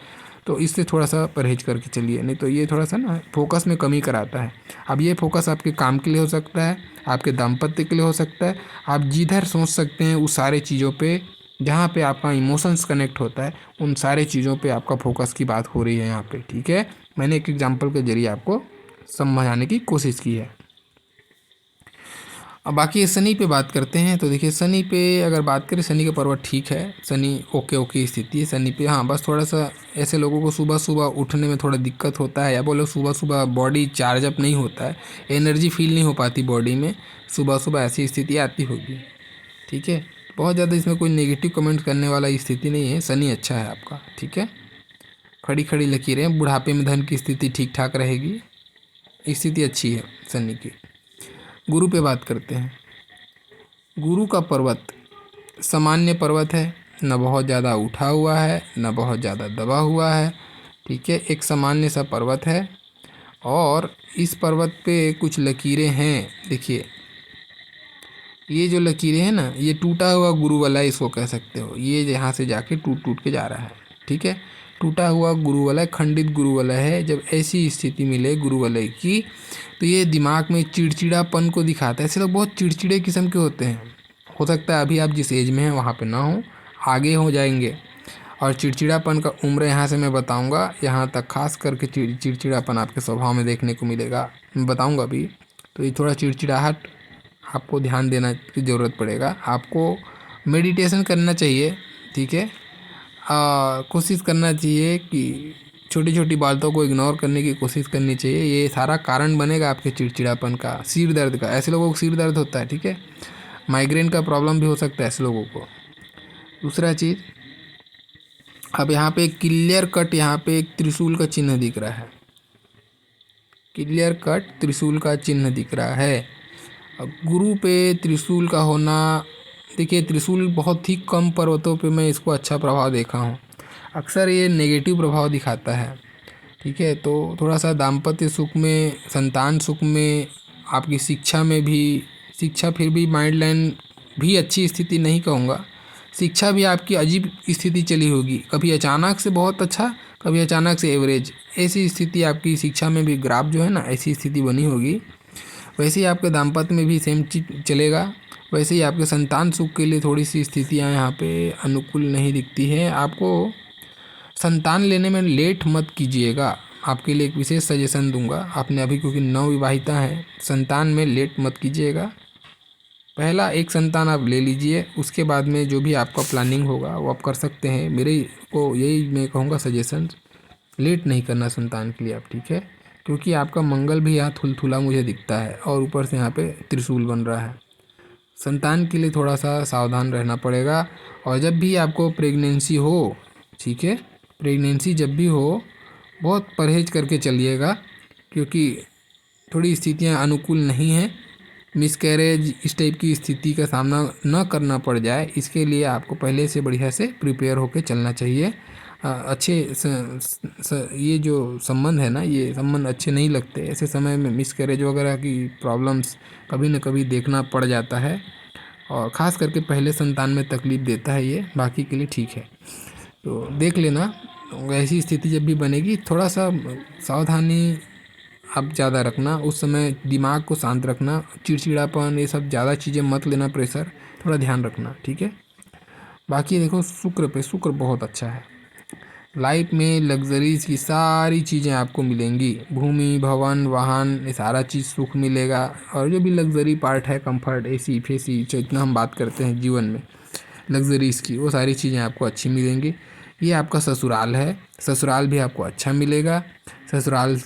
तो इससे थोड़ा सा परहेज करके चलिए, नहीं तो ये थोड़ा सा ना फोकस में कमी कराता है। अब ये फोकस आपके काम के लिए हो सकता है, आपके दाम्पत्य के लिए हो सकता है, आप जिधर सोच सकते हैं उस सारे चीज़ों पे, जहाँ पे आपका इमोशंस कनेक्ट होता है, उन सारे चीज़ों पे आपका फोकस की बात हो रही है यहाँ पे, ठीक है। मैंने एक एग्जांपल के जरिए आपको समझाने की कोशिश की है। अब बाकी शनि पे बात करते हैं। तो देखिए, शनि पे अगर बात करें, शनि का पर्वत ठीक है, शनि ओके स्थिति है शनि पे। हाँ, बस थोड़ा सा ऐसे लोगों को सुबह सुबह उठने में थोड़ा दिक्कत होता है, या बोलो सुबह सुबह बॉडी चार्ज अप नहीं होता है, एनर्जी फील नहीं हो पाती बॉडी में, सुबह सुबह ऐसी स्थिति आती होगी, ठीक है। बहुत ज़्यादा इसमें कोई नेगेटिव कमेंट करने वाला स्थिति नहीं है, शनि अच्छा है आपका, ठीक है। खड़ी खड़ी लकीरें, बुढ़ापे में धन की स्थिति ठीक ठाक रहेगी, स्थिति अच्छी है शनि की। गुरु पे बात करते हैं। गुरु का पर्वत सामान्य पर्वत है, न बहुत ज़्यादा उठा हुआ है, न बहुत ज़्यादा दबा हुआ है, ठीक है, एक सामान्य सा पर्वत है। और इस पर्वत पे कुछ लकीरें हैं, देखिए ये जो लकीरें हैं ना, ये टूटा हुआ गुरु वलय इसको कह सकते हो, ये यहाँ से जाके टूट टूट के जा रहा है, ठीक है। टूटा हुआ गुरु वलय, खंडित गुरु वलय है। जब ऐसी स्थिति मिले गुरु वलय की, तो ये दिमाग में चिड़चिड़ापन को दिखाता है। ऐसे लोग बहुत चिड़चिड़े किस्म के होते हैं, हो सकता है अभी आप जिस एज में हैं वहाँ पे ना हो, आगे हो जाएंगे। और चिड़चिड़ापन का उम्र यहाँ से मैं बताऊँगा, यहाँ तक खास करके चिड़चिड़ापन आपके स्वभाव में देखने को मिलेगा, मैं बताऊँगा अभी। तो ये थोड़ा चिड़चिड़ाहट आपको ध्यान देना की ज़रूरत पड़ेगा, आपको मेडिटेशन करना चाहिए, ठीक है। कोशिश करना चाहिए कि छोटी छोटी बातों को इग्नोर करने की कोशिश करनी चाहिए, ये सारा कारण बनेगा आपके चिड़चिड़ापन का, सिर दर्द का। ऐसे लोगों को सिर दर्द होता है, ठीक है, माइग्रेन का प्रॉब्लम भी हो सकता है ऐसे लोगों को। दूसरा चीज़, अब यहाँ पे क्लियर कट, यहाँ पे एक त्रिशूल का चिन्ह दिख रहा है, क्लियर कट त्रिशूल का चिन्ह दिख रहा है। अब गुरु पे त्रिशूल का होना, देखिए त्रिशूल बहुत ही कम पर्वतों पे मैं इसको अच्छा प्रभाव देखा हूँ, अक्सर ये नेगेटिव प्रभाव दिखाता है, ठीक है। तो थोड़ा सा दाम्पत्य सुख में, संतान सुख में, आपकी शिक्षा में भी, शिक्षा फिर भी माइंड लाइन भी अच्छी स्थिति नहीं कहूँगा, शिक्षा भी आपकी अजीब स्थिति चली होगी, कभी अचानक से बहुत अच्छा, कभी अचानक से एवरेज, ऐसी स्थिति आपकी शिक्षा में भी, ग्राफ जो है ना, ऐसी स्थिति बनी होगी। वैसे ही आपके दाम्पत्य में भी सेम चीज़ चलेगा, वैसे ही आपके संतान सुख के लिए थोड़ी सी स्थितियाँ यहाँ पे अनुकूल नहीं दिखती हैं। आपको संतान लेने में लेट मत कीजिएगा, आपके लिए एक विशेष सजेशन दूंगा, आपने अभी क्योंकि नवविवाहिता हैं, संतान में लेट मत कीजिएगा। पहला एक संतान आप ले लीजिए, उसके बाद में जो भी आपका प्लानिंग होगा वो आप कर सकते हैं। मेरे को यही मैं कहूँगा सजेशन, लेट नहीं करना संतान के लिए आप, ठीक है, क्योंकि आपका मंगल भी यहाँ थुलथुला मुझे दिखता है और ऊपर से यहाँ पे त्रिशूल बन रहा है। संतान के लिए थोड़ा सा सावधान रहना पड़ेगा। और जब भी आपको प्रेगनेंसी हो, ठीक है, प्रेगनेंसी जब भी हो बहुत परहेज करके चलिएगा, क्योंकि थोड़ी स्थितियाँ अनुकूल नहीं हैं। मिसकैरेज इस टाइप की स्थिति का सामना न करना पड़ जाए, इसके लिए आपको पहले से बढ़िया से प्रिपेयर होकर चलना चाहिए। ये जो संबंध है ना, ये संबंध अच्छे नहीं लगते। ऐसे समय में मिसकैरेज वगैरह की प्रॉब्लम्स कभी न कभी देखना पड़ जाता है, और ख़ास करके पहले संतान में तकलीफ़ देता है ये, बाकी के लिए ठीक है। तो देख लेना, ऐसी स्थिति जब भी बनेगी थोड़ा सा सावधानी आप ज़्यादा रखना, उस समय दिमाग को शांत रखना, चिड़चिड़ापन ये सब ज़्यादा चीज़ें मत लेना, प्रेशर थोड़ा ध्यान रखना, ठीक है। बाकी देखो शुक्र बहुत अच्छा है। लाइफ में लग्जरीज की सारी चीज़ें आपको मिलेंगी, भूमि भवन वाहन ये सारा चीज़ सुख मिलेगा। और जो भी लग्जरी पार्ट है, कंफर्ट, एसी फेसी, जो इतना हम बात करते हैं जीवन में लग्जरीज़ की, वो सारी चीज़ें आपको अच्छी मिलेंगी। ये आपका ससुराल है, ससुराल भी आपको अच्छा मिलेगा। ससुराल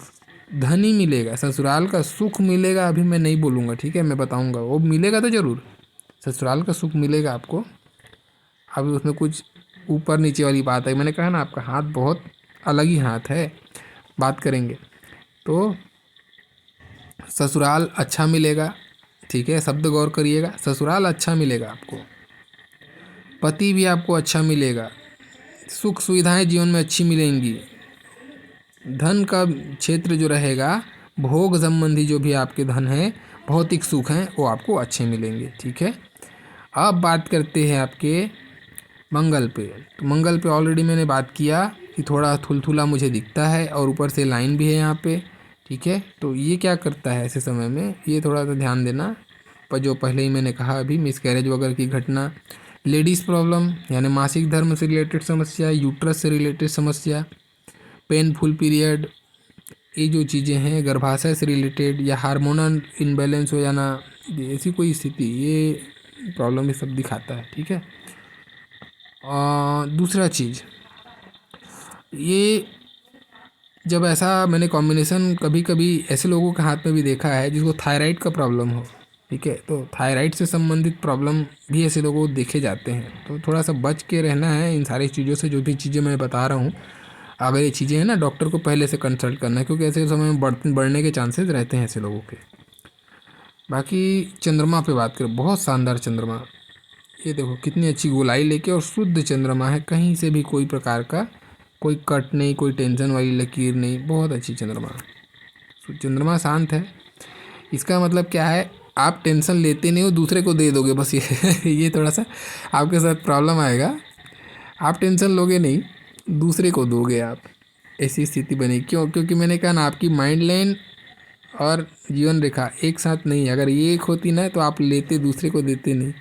धन ही मिलेगा, ससुराल का सुख मिलेगा अभी मैं नहीं बोलूँगा, ठीक है, मैं बताऊँगा, वो मिलेगा तो ज़रूर। ससुराल का सुख मिलेगा आपको। अभी उसमें कुछ ऊपर नीचे वाली बात है, मैंने कहा ना आपका हाथ बहुत अलग ही हाथ है, बात करेंगे तो ससुराल अच्छा मिलेगा, ठीक है, शब्द गौर करिएगा, ससुराल अच्छा मिलेगा आपको। पति भी आपको अच्छा मिलेगा, सुख सुविधाएं जीवन में अच्छी मिलेंगी। धन का क्षेत्र जो रहेगा, भोग संबंधी जो भी आपके धन है, भौतिक सुख हैं, वो आपको अच्छे मिलेंगे, ठीक है। अब बात करते हैं आपके मंगल पे। तो मंगल पे ऑलरेडी मैंने बात किया कि थोड़ा थुलथुला मुझे दिखता है और ऊपर से लाइन भी है यहाँ पे, ठीक है। तो ये क्या करता है ऐसे समय में, ये थोड़ा सा ध्यान देना। पर जो पहले ही मैंने कहा अभी, मिसकैरेज वगैरह की घटना, लेडीज़ प्रॉब्लम यानी मासिक धर्म से रिलेटेड समस्या, यूट्रस से रिलेटेड समस्या, पेनफुल पीरियड, ये जो चीज़ें हैं, गर्भाशय से रिलेटेड या हार्मोनल इनबैलेंस हो जाना, ऐसी कोई स्थिति, ये प्रॉब्लम ये सब दिखाता है, ठीक है। दूसरा चीज़, ये जब ऐसा मैंने कॉम्बिनेशन कभी कभी ऐसे लोगों के हाथ में भी देखा है जिसको थायराइड का प्रॉब्लम हो, ठीक है, तो थायराइड से संबंधित प्रॉब्लम भी ऐसे लोगों को देखे जाते हैं। तो थोड़ा सा बच के रहना है इन सारी चीज़ों से, जो भी चीज़ें मैं बता रहा हूँ। अगर ये चीज़ें हैं ना, डॉक्टर को पहले से कंसल्ट करना है, क्योंकि ऐसे समय में बढ़ने के चांसेस रहते हैं ऐसे लोगों के। बाकी चंद्रमा पे बात करें, बहुत शानदार चंद्रमा, ये देखो कितनी अच्छी गोलाई लेके, और शुद्ध चंद्रमा है, कहीं से भी कोई प्रकार का कोई कट नहीं, कोई टेंशन वाली लकीर नहीं, बहुत अच्छी चंद्रमा। चंद्रमा शांत है, इसका मतलब क्या है, आप टेंशन लेते नहीं हो, दूसरे को दे दोगे बस, ये थोड़ा सा आपके साथ प्रॉब्लम आएगा। आप टेंशन लोगे नहीं, दूसरे को दोगे आप, ऐसी स्थिति बनेगी। क्यों? क्योंकि मैंने कहा ना, आपकी माइंड लाइन और जीवन रेखा एक साथ नहीं है। अगर ये एक होती ना तो आप लेते, दूसरे को देते नहीं।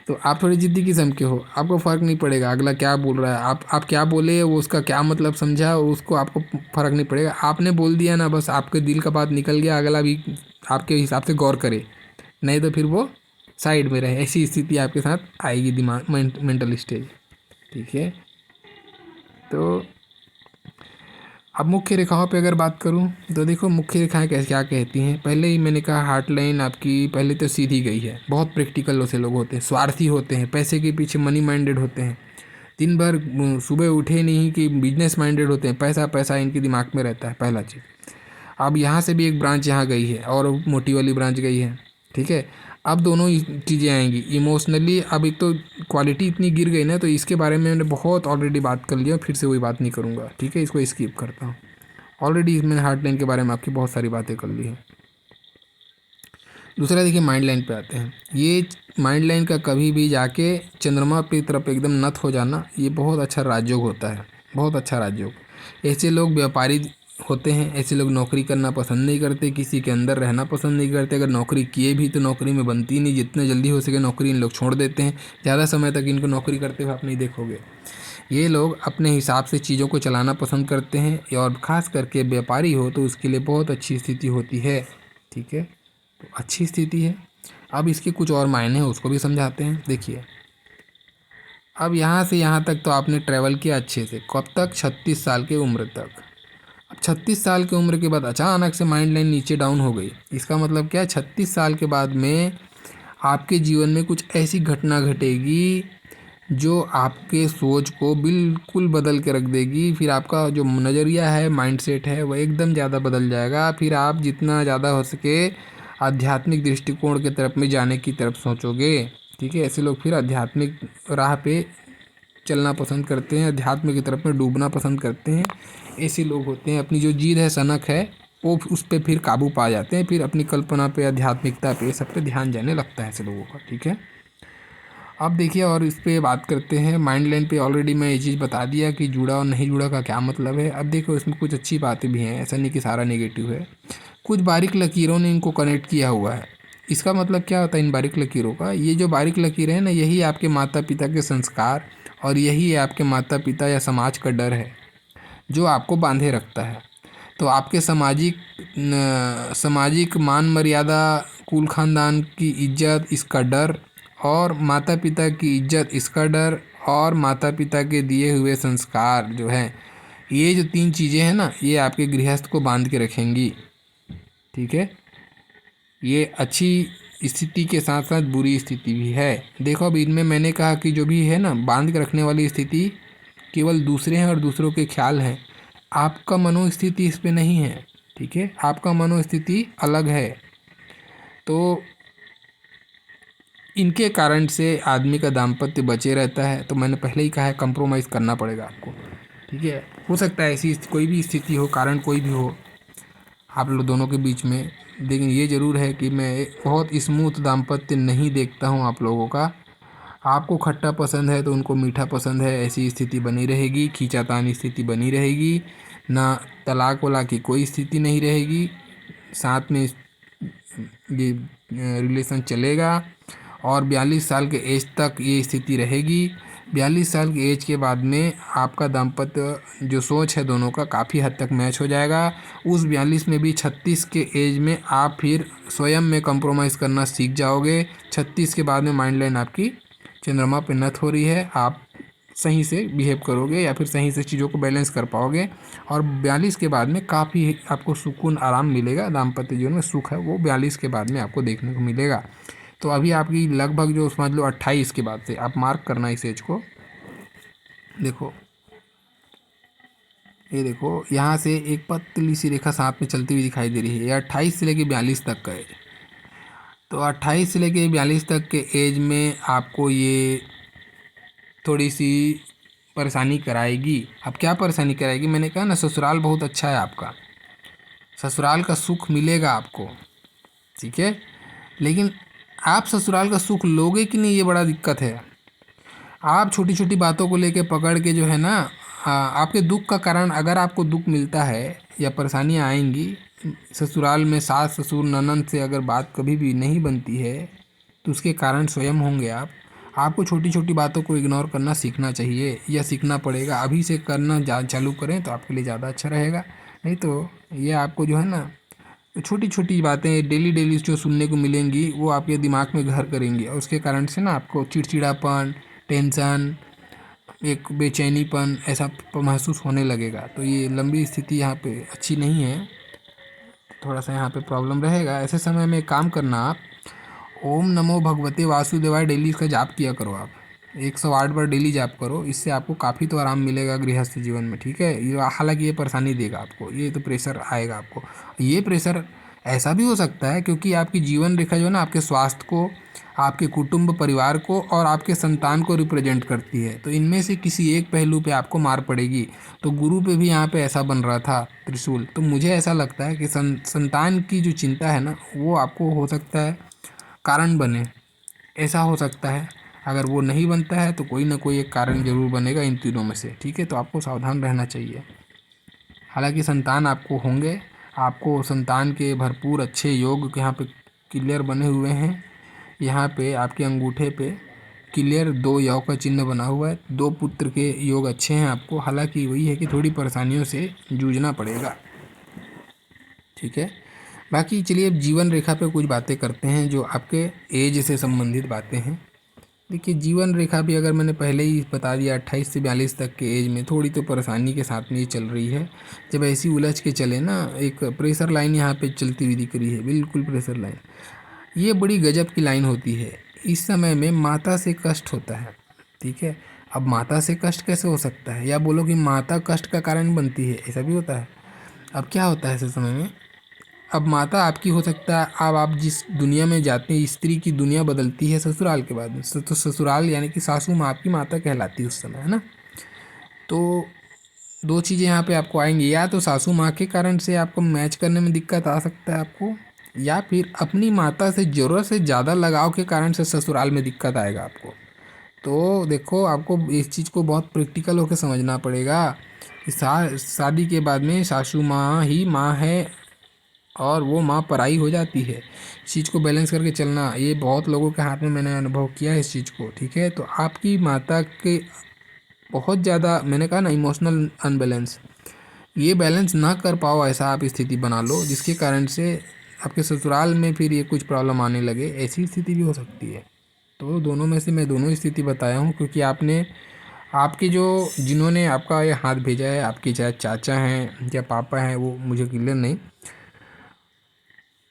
तो आप थोड़ी ज़िद्दी किस्म के हो, आपको फ़र्क नहीं पड़ेगा अगला क्या बोल रहा है, आप क्या बोले, वो उसका क्या मतलब समझा, उसको आपको फ़र्क नहीं पड़ेगा। आपने बोल दिया ना, बस आपके दिल का बात निकल गया, अगला भी आपके हिसाब से गौर करे, नहीं तो फिर वो साइड में रहे। ऐसी स्थिति आपके साथ आएगी, दिमाग मेंटल स्टेज, ठीक है। तो अब मुख्य रेखाओं पे अगर बात करूं तो देखो, मुख्य रेखाएं कैसे क्या कहती हैं। पहले ही मैंने कहा, हार्ट लाइन आपकी पहले तो सीधी गई है। बहुत प्रैक्टिकल वैसे लोग होते हैं, स्वार्थी होते हैं, पैसे के पीछे मनी माइंडेड होते हैं, दिन भर सुबह उठे नहीं कि बिजनेस माइंडेड होते हैं, पैसा पैसा इनके दिमाग में रहता है, पहला चीज़। अब यहाँ से भी एक ब्रांच यहाँ गई है और मोटी वाली ब्रांच गई है, ठीक है। अब दोनों चीज़ें आएंगी इमोशनली। अब एक तो क्वालिटी इतनी गिर गई ना, तो इसके बारे में मैंने बहुत ऑलरेडी बात कर लिया, फिर से वही बात नहीं करूँगा, ठीक है, इसको स्किप करता हूँ। ऑलरेडी मैंने हार्ट लाइन के बारे में आपकी बहुत सारी बातें कर ली हैं। दूसरा देखिए, माइंड लाइन पे आते हैं। ये माइंड लाइन का कभी भी जाके चंद्रमा की तरफ एकदम नत हो जाना, ये बहुत अच्छा राजयोग होता है, बहुत अच्छा राजयोग। ऐसे लोग व्यापारी होते हैं, ऐसे लोग नौकरी करना पसंद नहीं करते, किसी के अंदर रहना पसंद नहीं करते। अगर नौकरी किए भी तो नौकरी में बनती नहीं, जितने जल्दी हो सके नौकरी इन लोग छोड़ देते हैं। ज़्यादा समय तक इनको नौकरी करते हुए आप नहीं देखोगे। ये लोग अपने हिसाब से चीज़ों को चलाना पसंद करते हैं, और ख़ास करके व्यापारी हो तो उसके लिए बहुत अच्छी स्थिति होती है, ठीक है। तो अच्छी स्थिति है। अब इसके कुछ और मायने हैं, उसको भी समझाते हैं। देखिए, अब यहाँ से यहाँ तक तो आपने ट्रैवल किया अच्छे से, कब तक, 36 साल की उम्र तक, 36 साल की उम्र के बाद अचानक से माइंड लाइन नीचे डाउन हो गई। इसका मतलब क्या है, 36 साल के बाद में आपके जीवन में कुछ ऐसी घटना घटेगी जो आपके सोच को बिल्कुल बदल के रख देगी। फिर आपका जो नज़रिया है, माइंडसेट है, वह एकदम ज़्यादा बदल जाएगा। फिर आप जितना ज़्यादा हो सके आध्यात्मिक दृष्टिकोण की तरफ में जाने की तरफ सोचोगे। ठीक है, ऐसे लोग फिर आध्यात्मिक राह पे चलना पसंद करते हैं, अध्यात्म की तरफ में डूबना पसंद करते हैं। ऐसे लोग होते हैं, अपनी जो जिद है, सनक है, वो उस पर फिर काबू पा जाते हैं। फिर अपनी कल्पना पे, आध्यात्मिकता पे, सब पे ध्यान जाने लगता है ऐसे लोगों का। ठीक है, अब देखिए और इस पे बात करते हैं। माइंड लाइन पे ऑलरेडी मैं ये चीज़ बता दिया कि जुड़ा और नहीं जुड़ा का क्या मतलब है। अब देखो इसमें कुछ अच्छी बातें भी हैं, ऐसा नहीं कि सारा नेगेटिव है। कुछ बारीक लकीरों ने इनको कनेक्ट किया हुआ है। इसका मतलब क्या होता है इन बारीक लकीरों का? ये जो बारीक लकीरें हैं ना, यही आपके माता पिता के संस्कार और यही आपके माता पिता या समाज का डर है जो आपको बांधे रखता है। तो आपके सामाजिक मान मर्यादा, कुल खानदान की इज्जत, इसका डर, और माता पिता की इज्जत, इसका डर, और माता पिता के दिए हुए संस्कार जो हैं, ये जो 3 चीज़ें हैं ना, ये आपके गृहस्थ को बांध के रखेंगी। ठीक है, ये अच्छी स्थिति के साथ साथ बुरी स्थिति भी है। देखो अब इनमें मैंने कहा कि जो भी है ना बांध के रखने वाली स्थिति, केवल दूसरे हैं और दूसरों के ख्याल हैं। आपका मनोस्थिति इस पे नहीं है। ठीक है, आपका मनोस्थिति अलग है। तो इनके कारण से आदमी का दाम्पत्य बचे रहता है। तो मैंने पहले ही कहा है, कंप्रोमाइज़ करना पड़ेगा आपको। ठीक है, हो सकता है ऐसी कोई भी स्थिति हो, कारण कोई भी हो आप लोग दोनों के बीच में, लेकिन ये ज़रूर है कि मैं बहुत स्मूथ दाम्पत्य नहीं देखता हूँ आप लोगों का। आपको खट्टा पसंद है तो उनको मीठा पसंद है, ऐसी स्थिति बनी रहेगी, खींचातानी स्थिति बनी रहेगी, ना तलाक वलाक की कोई स्थिति नहीं रहेगी, साथ में ये रिलेशन चलेगा और 42 साल के एज तक ये स्थिति रहेगी। 42 साल की एज के बाद में आपका दाम्पत्य जो सोच है दोनों का काफ़ी हद तक मैच हो जाएगा। उस 42 में भी 36 के एज में आप फिर स्वयं में कंप्रोमाइज़ करना सीख जाओगे। 36 के बाद में माइंड लाइन आपकी चंद्रमा पे नत हो रही है, आप सही से बिहेव करोगे या फिर सही से चीज़ों को बैलेंस कर पाओगे। और 42 के बाद में काफ़ी आपको सुकून, आराम मिलेगा। दाम्पत्य जीवन में सुख है वो 42 के बाद में आपको देखने को मिलेगा। तो अभी आपकी लगभग जो समझ लो 28 के बाद से आप मार्क करना इस एज को। देखो ये देखो, यहाँ से एक पतली सी रेखा साथ में चलती हुई दिखाई दे रही है। ये 28 से लेके 42 तक का एज। तो 28 से लेके 42 तक के एज में आपको ये थोड़ी सी परेशानी कराएगी। अब क्या परेशानी कराएगी? मैंने कहा ना, ससुराल बहुत अच्छा है आपका, ससुराल का सुख मिलेगा आपको। ठीक है, लेकिन आप ससुराल का सुख लोगे कि नहीं, ये बड़ा दिक्कत है। आप छोटी छोटी बातों को लेके पकड़ के जो है ना, आपके दुख का कारण, अगर आपको दुख मिलता है या परेशानियाँ आएंगी ससुराल में, सास ससुर ननद से अगर बात कभी भी नहीं बनती है तो उसके कारण स्वयं होंगे आप। आपको छोटी छोटी बातों को इग्नोर करना सीखना चाहिए या सीखना पड़ेगा। अभी से करना चालू करें तो आपके लिए ज़्यादा अच्छा रहेगा। नहीं तो ये आपको जो है ना, छोटी छोटी बातें डेली डेली जो सुनने को मिलेंगी वो आपके दिमाग में घर करेंगी और उसके कारण से ना आपको चिड़चिड़ापन, टेंशन, एक बेचैनीपन ऐसा महसूस होने लगेगा। तो ये लंबी स्थिति यहाँ पे अच्छी नहीं है, थोड़ा सा यहाँ पे प्रॉब्लम रहेगा। ऐसे समय में एक काम करना, आप ओम नमो भगवते वासुदेवाय डेली इसका जाप किया करो। आप 108 बार डेली जाप करो, इससे आपको काफ़ी तो आराम मिलेगा गृहस्थ जीवन में। ठीक है, ये हालांकि ये परेशानी देगा आपको, ये तो प्रेशर आएगा आपको। ये प्रेशर ऐसा भी हो सकता है क्योंकि आपकी जीवन रेखा जो है ना, आपके स्वास्थ्य को, आपके कुटुंब परिवार को और आपके संतान को रिप्रेजेंट करती है। तो इनमें से किसी एक पहलू पे आपको मार पड़ेगी। तो गुरु पे भी यहाँ पे ऐसा बन रहा था त्रिशूल। तो मुझे ऐसा लगता है कि संतान की जो चिंता है ना, वो आपको हो सकता है कारण बने, ऐसा हो सकता है। अगर वो नहीं बनता है तो कोई ना कोई एक कारण जरूर बनेगा इन तीनों में से। ठीक है, तो आपको सावधान रहना चाहिए। हालांकि संतान आपको होंगे, आपको संतान के भरपूर अच्छे योग यहाँ पे क्लियर बने हुए हैं। यहाँ पे आपके अंगूठे पे क्लियर 2 योग का चिन्ह बना हुआ है, 2 पुत्र के योग अच्छे हैं आपको। हालांकि वही है कि थोड़ी परेशानियों से जूझना पड़ेगा। ठीक है, बाकी चलिए अब जीवन रेखा पे कुछ बातें करते हैं जो आपके एज से संबंधित बातें हैं। देखिए जीवन रेखा भी अगर मैंने पहले ही बता दिया 28 से 42 तक के एज में थोड़ी तो परेशानी के साथ में ये चल रही है। जब ऐसी उलझ के चले ना, एक प्रेशर लाइन यहाँ पे चलती हुई दिख रही है, बिल्कुल प्रेशर लाइन। ये बड़ी गजब की लाइन होती है। इस समय में माता से कष्ट होता है, ठीक है। अब माता से कष्ट कैसे हो सकता है, या बोलो कि माता कष्ट का कारण बनती है, ऐसा भी होता है। अब क्या होता है ऐसे समय में, अब माता आपकी हो सकता है, अब आप जिस दुनिया में जाते हैं, स्त्री की दुनिया बदलती है ससुराल के बाद में। तो ससुराल यानी कि सासू माँ आपकी माता कहलाती है उस समय, है ना। तो दो चीज़ें यहाँ पे आपको आएंगी, या तो सासू माँ के कारण से आपको मैच करने में दिक्कत आ सकता है आपको, या फिर अपनी माता से ज़रूरत से ज़्यादा लगाव के कारण से ससुराल में दिक्कत आएगा आपको। तो देखो, आपको इस चीज़ को बहुत प्रैक्टिकल होकर समझना पड़ेगा कि शादी के बाद में सासू माँ ही माँ है और वो माँ पराई हो जाती है। इस चीज़ को बैलेंस करके चलना, ये बहुत लोगों के हाथ में मैंने अनुभव किया है इस चीज़ को, ठीक है। तो आपकी माता के बहुत ज़्यादा, मैंने कहा ना, इमोशनल अनबैलेंस, ये बैलेंस ना कर पाओ, ऐसा आप स्थिति बना लो जिसके कारण से आपके ससुराल में फिर ये कुछ प्रॉब्लम आने लगे, ऐसी स्थिति भी हो सकती है। तो दोनों में से मैं दोनों स्थिति बताया हूँ, क्योंकि आपने, आपके जो, जिन्होंने आपका ये हाथ भेजा है, आपके चाहे चाचा हैं या पापा हैं, वो मुझे क्लियर नहीं,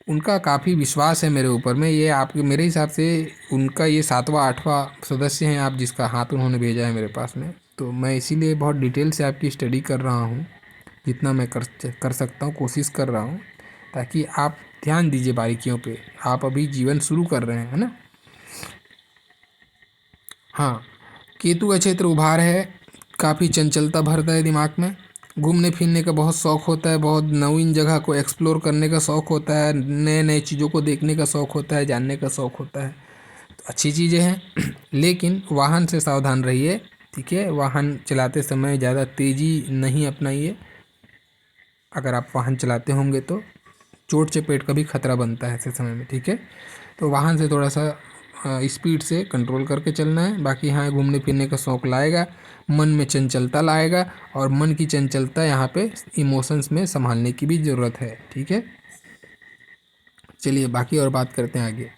उनका काफ़ी विश्वास है मेरे ऊपर में। ये आपके, मेरे हिसाब से उनका ये 7वां 8वां सदस्य हैं आप, जिसका हाथ उन्होंने भेजा है मेरे पास में। तो मैं इसीलिए बहुत डिटेल से आपकी स्टडी कर रहा हूँ, जितना मैं कर सकता हूँ, कोशिश कर रहा हूँ, ताकि आप ध्यान दीजिए बारीकियों पे। आप अभी जीवन शुरू कर रहे हैं, है ना। हाँ, केतु का क्षेत्र उभार है, काफ़ी चंचलता भरता है दिमाग में, घूमने फिरने का बहुत शौक़ होता है, बहुत नवीन जगह को एक्सप्लोर करने का शौक़ होता है, नए नए चीज़ों को देखने का शौक़ होता है, जानने का शौक़ होता है। तो अच्छी चीज़ें हैं लेकिन वाहन से सावधान रहिए, ठीक है। वाहन चलाते समय ज़्यादा तेज़ी नहीं अपनाइए। अगर आप वाहन चलाते होंगे तो चोट चपेट का भी खतरा बनता है ऐसे समय में, ठीक है। तो वाहन से थोड़ा सा स्पीड से कंट्रोल करके चलना है। बाकी हाँ, घूमने फिरने का शौक़ लाएगा, मन में चंचलता लाएगा, और मन की चंचलता यहाँ पे इमोशंस में संभालने की भी ज़रूरत है, ठीक है। चलिए बाकी और बात करते हैं आगे।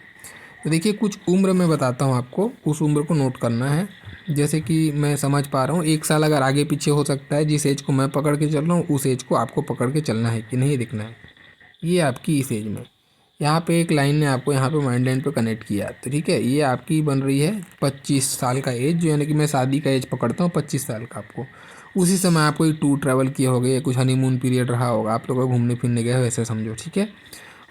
तो देखिए, कुछ उम्र मैं बताता हूँ आपको, उस उम्र को नोट करना है। जैसे कि मैं समझ पा रहा हूँ, 1 साल अगर आगे पीछे हो सकता है, जिस एज को मैं पकड़ के चल रहा हूँ उस एज को आपको पकड़ के चलना है कि नहीं, दिखना है। ये आपकी इस एज में, यहाँ पे एक लाइन ने आपको यहाँ पे माइंड लाइन पे कनेक्ट किया, तो ठीक है। ये आपकी बन रही है 25 साल का एज, जो यानी कि मैं शादी का एज पकड़ता हूँ 25 साल का आपको। उसी समय आप कोई टूर ट्रैवल किए होगे, या कुछ हनीमून पीरियड रहा होगा, आप लोग घूमने फिरने गए हो, ऐसे समझो, ठीक है।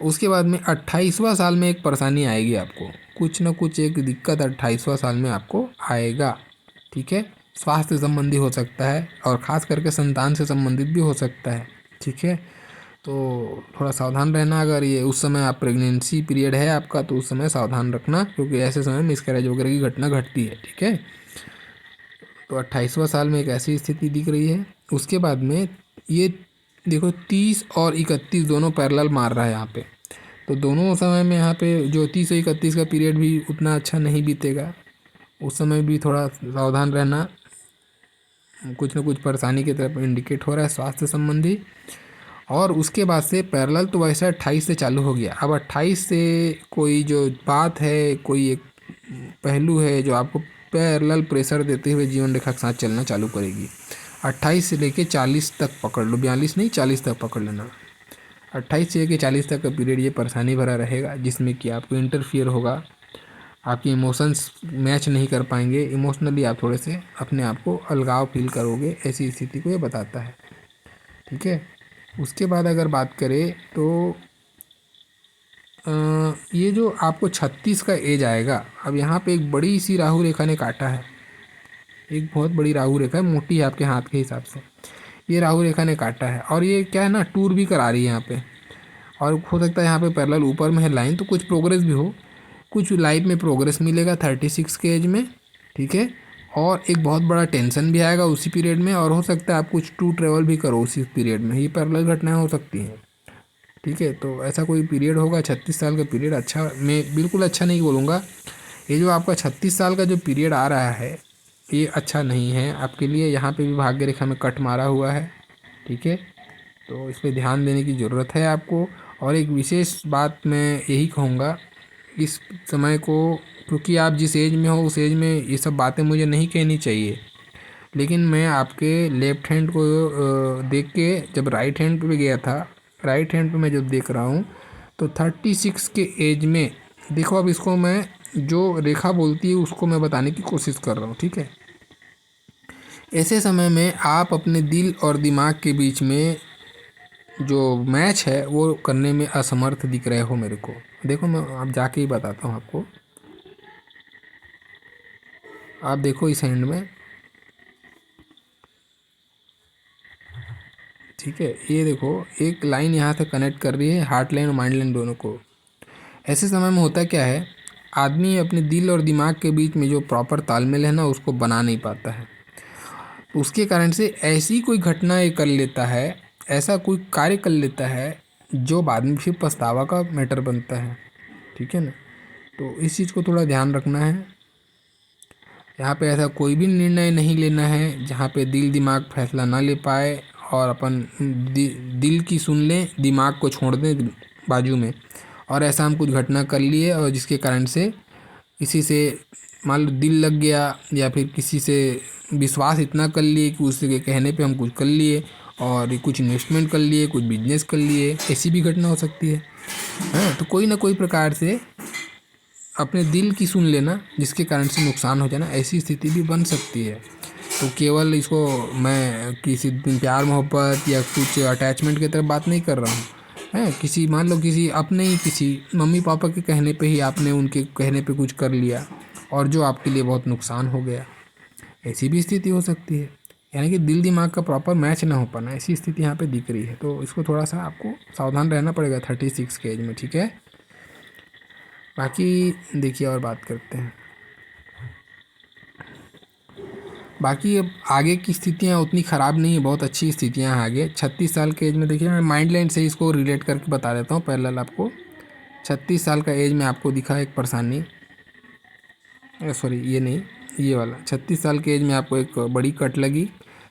उसके बाद में 28वां साल में एक परेशानी आएगी आपको, कुछ ना कुछ एक दिक्कत 28वां साल में आपको आएगा, ठीक है। स्वास्थ्य संबंधी हो सकता है, और ख़ास करके संतान से संबंधित भी हो सकता है, ठीक है। तो थोड़ा सावधान रहना। अगर ये उस समय आप प्रेगनेंसी पीरियड है आपका, तो उस समय सावधान रखना, क्योंकि ऐसे समय मिसकैरेज वगैरह की घटना घटती है, ठीक है। तो 28वां साल में एक ऐसी स्थिति दिख रही है। उसके बाद में ये देखो, 30 और 31 दोनों पैरेलल मार रहा है यहाँ पे। तो दोनों समय में यहाँ पे जो 30 से 31 का पीरियड भी उतना अच्छा नहीं बीतेगा। उस समय भी थोड़ा सावधान रहना, कुछ ना कुछ परेशानी की तरफ इंडिकेट हो रहा है स्वास्थ्य संबंधी। और उसके बाद से पैरेलल तो वैसे 28 से चालू हो गया। अब 28 से कोई जो बात है, कोई एक पहलू है जो आपको पैरेलल प्रेशर देते हुए जीवन रेखा के साथ चलना चालू करेगी। 28 से लेके 40 तक पकड़ लो, 42 नहीं 40 तक पकड़ लेना। 28 से लेके 40 तक का पीरियड ये परेशानी भरा रहेगा, जिसमें कि आपको इंटरफियर होगा, आपके इमोशंस मैच नहीं कर पाएंगे, इमोशनली आप थोड़े से अपने आप को अलगाव फील करोगे, ऐसी स्थिति को ये बताता है, ठीक है। उसके बाद अगर बात करें तो ये जो आपको 36 का एज आएगा, अब यहाँ पे एक बड़ी सी राहु रेखा ने काटा है, एक बहुत बड़ी राहु रेखा है, मोटी है आपके हाथ के हिसाब से। ये राहु रेखा ने काटा है, और ये क्या है ना, टूर भी करा रही है यहाँ पे, और हो सकता है यहाँ पे पैरेलल ऊपर में है लाइन, तो कुछ प्रोग्रेस भी हो, कुछ लाइफ में प्रोग्रेस मिलेगा 36 के एज में, ठीक है। और एक बहुत बड़ा टेंशन भी आएगा उसी पीरियड में, और हो सकता है आप कुछ टूर ट्रैवल भी करो उसी पीरियड में, ये पैरेलल घटनाएं हो सकती हैं, ठीक है। तो ऐसा कोई पीरियड होगा 36 साल का पीरियड, अच्छा, मैं बिल्कुल अच्छा नहीं बोलूँगा। ये जो आपका 36 साल का जो पीरियड आ रहा है, ये अच्छा नहीं है आपके लिए। यहाँ पे भी भाग्य रेखा में कट मारा हुआ है, ठीक है। तो इस पर ध्यान देने की ज़रूरत है आपको। और एक विशेष बात मैं यही कहूँगा इस समय को, क्योंकि आप जिस एज में हो उस एज में ये सब बातें मुझे नहीं कहनी चाहिए, लेकिन मैं आपके लेफ्ट हैंड को देख के जब राइट हैंड पे गया था, राइट हैंड पे मैं जब देख रहा हूँ तो 36 के एज में देखो। अब इसको मैं जो रेखा बोलती है उसको मैं बताने की कोशिश कर रहा हूँ, ठीक है। ऐसे समय में आप अपने दिल और दिमाग के बीच में जो मैच है वो करने में असमर्थ दिख रहे हो मेरे को। देखो मैं आप जाके ही बताता हूँ आपको। आप देखो इस हैंड में, ठीक है, ये देखो एक लाइन यहाँ से कनेक्ट कर रही है हार्ट लाइन और माइंड लाइन दोनों को। ऐसे समय में होता क्या है, आदमी अपने दिल और दिमाग के बीच में जो प्रॉपर तालमेल है ना उसको बना नहीं पाता है। उसके कारण से ऐसी कोई घटना ये कर लेता है, ऐसा कोई कार्य कर लेता है जो बाद में फिर पछतावा का मैटर बनता है, ठीक है ना। तो इस चीज़ को थोड़ा ध्यान रखना है। यहाँ पे ऐसा कोई भी निर्णय नहीं लेना है जहाँ पे दिल दिमाग फैसला ना ले पाए और अपन दिल की सुन लें, दिमाग को छोड़ दें बाजू में, और ऐसा हम कुछ घटना कर लिए और जिसके कारण से किसी से मान लो दिल लग गया या फिर किसी से विश्वास इतना कर लिए कि उसके कहने पे हम कुछ कर लिए और कुछ इन्वेस्टमेंट कर लिए, कुछ बिजनेस कर लिए, ऐसी भी घटना हो सकती है। हाँ, तो कोई ना कोई प्रकार से अपने दिल की सुन लेना जिसके कारण से नुकसान हो जाना, ऐसी स्थिति भी बन सकती है। तो केवल इसको मैं किसी प्यार मोहब्बत या कुछ अटैचमेंट की तरफ बात नहीं कर रहा हूँ, है किसी मान लो किसी अपने ही किसी मम्मी पापा के कहने पे ही आपने उनके कहने पे कुछ कर लिया और जो आपके लिए बहुत नुकसान हो गया, ऐसी भी स्थिति हो सकती है। यानी कि दिल दिमाग का प्रॉपर मैच ना हो पाना, ऐसी स्थिति यहाँ पे दिख रही है। तो इसको थोड़ा सा आपको सावधान रहना पड़ेगा 36 के एज में, ठीक है। बाकी देखिए और बात करते हैं। बाकी अब आगे की स्थितियाँ उतनी ख़राब नहीं है, बहुत अच्छी स्थितियाँ हैं आगे। 36 साल के एज में देखिए मैं माइंड लाइन से इसको रिलेट करके बता देता हूँ पैरेलल आपको। 36 साल का एज में आपको दिखा एक परेशानी, सॉरी ये नहीं, ये वाला 36 साल के एज में आपको एक बड़ी कट लगी।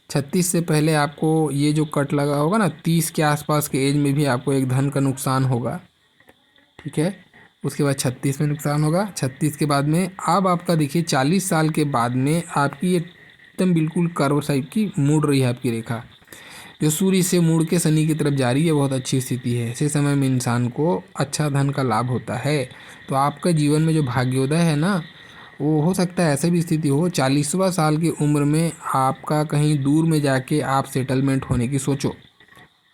36 से पहले आपको ये जो कट लगा होगा ना, 30 के आसपास के एज में भी आपको एक धन का नुकसान होगा, ठीक है। उसके बाद 36 में नुकसान होगा। 36 के बाद में अब आपका देखिए 40 साल के बाद में आपकी ये एकदम बिल्कुल कर्व टाइप की मुड़ रही है आपकी रेखा, जो सूर्य से मुड़ के शनि की तरफ जा रही है। बहुत अच्छी स्थिति है। ऐसे समय में इंसान को अच्छा धन का लाभ होता है। तो आपका जीवन में जो भाग्योदय है ना, वो हो सकता है ऐसे भी स्थिति हो 40वां साल की उम्र में आपका कहीं दूर में जाके आप सेटलमेंट होने की सोचो।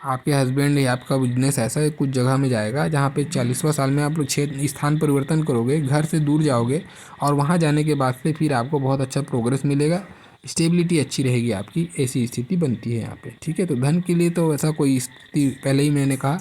आपके हस्बैंड या आपका बिजनेस ऐसा कुछ जगह में जाएगा जहाँ पे 40वां साल में आप लोग क्षेत्र स्थान परिवर्तन करोगे, घर से दूर जाओगे और वहाँ जाने के बाद से फिर आपको बहुत अच्छा प्रोग्रेस मिलेगा, स्टेबिलिटी अच्छी रहेगी आपकी, ऐसी स्थिति बनती है यहाँ पे, ठीक है। तो धन के लिए तो ऐसा कोई स्थिति पहले ही मैंने कहा,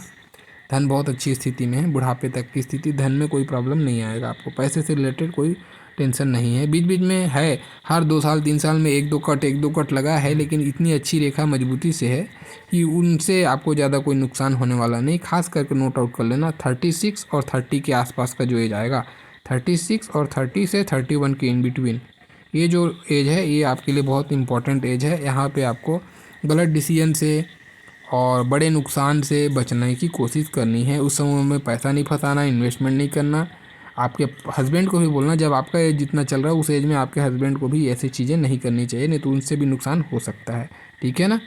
धन बहुत अच्छी स्थिति में है। बुढ़ापे तक की स्थिति, धन में कोई प्रॉब्लम नहीं आएगा आपको, पैसे से रिलेटेड कोई टेंशन नहीं है। बीच बीच में है, हर 2 साल 3 साल में एक दो कट लगा है, लेकिन इतनी अच्छी रेखा मजबूती से है कि उनसे आपको ज़्यादा कोई नुकसान होने वाला नहीं। खास करके नोट आउट कर लेना 36 और 30 के आसपास का जो एज आएगा, 36 और 30 से 31 के इन बिटवीन, ये जो एज है ये आपके लिए बहुत इंपॉर्टेंट एज है। यहाँ पे आपको गलत डिसीजन से और बड़े नुकसान से बचने की कोशिश करनी है। उस समय में पैसा नहीं फंसाना, इन्वेस्टमेंट नहीं करना। आपके हस्बैंड को भी बोलना, जब आपका एज जितना चल रहा है उस एज में आपके हस्बैंड को भी ऐसी चीज़ें नहीं करनी चाहिए, नहीं तो उनसे भी नुकसान हो सकता है, ठीक है ना।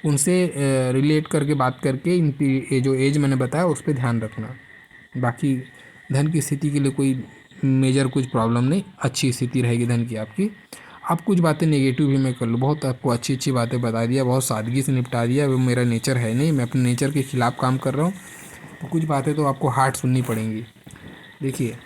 उनसे रिलेट करके बात करके इनकी ये जो एज मैंने बताया उस पर ध्यान रखना। बाकी धन की स्थिति के लिए कोई मेजर कुछ प्रॉब्लम नहीं, अच्छी स्थिति रहेगी धन की आपकी। अब कुछ बातें नेगेटिव भी मैं कर लूँ, बहुत आपको अच्छी अच्छी बातें बता दिया, बहुत सादगी से निपटा दिया। वो मेरा नेचर है नहीं, मैं अपने नेचर के ख़िलाफ़ काम कर रहा हूँ, तो कुछ बातें तो आपको हार्ड सुननी पड़ेंगी। देखिए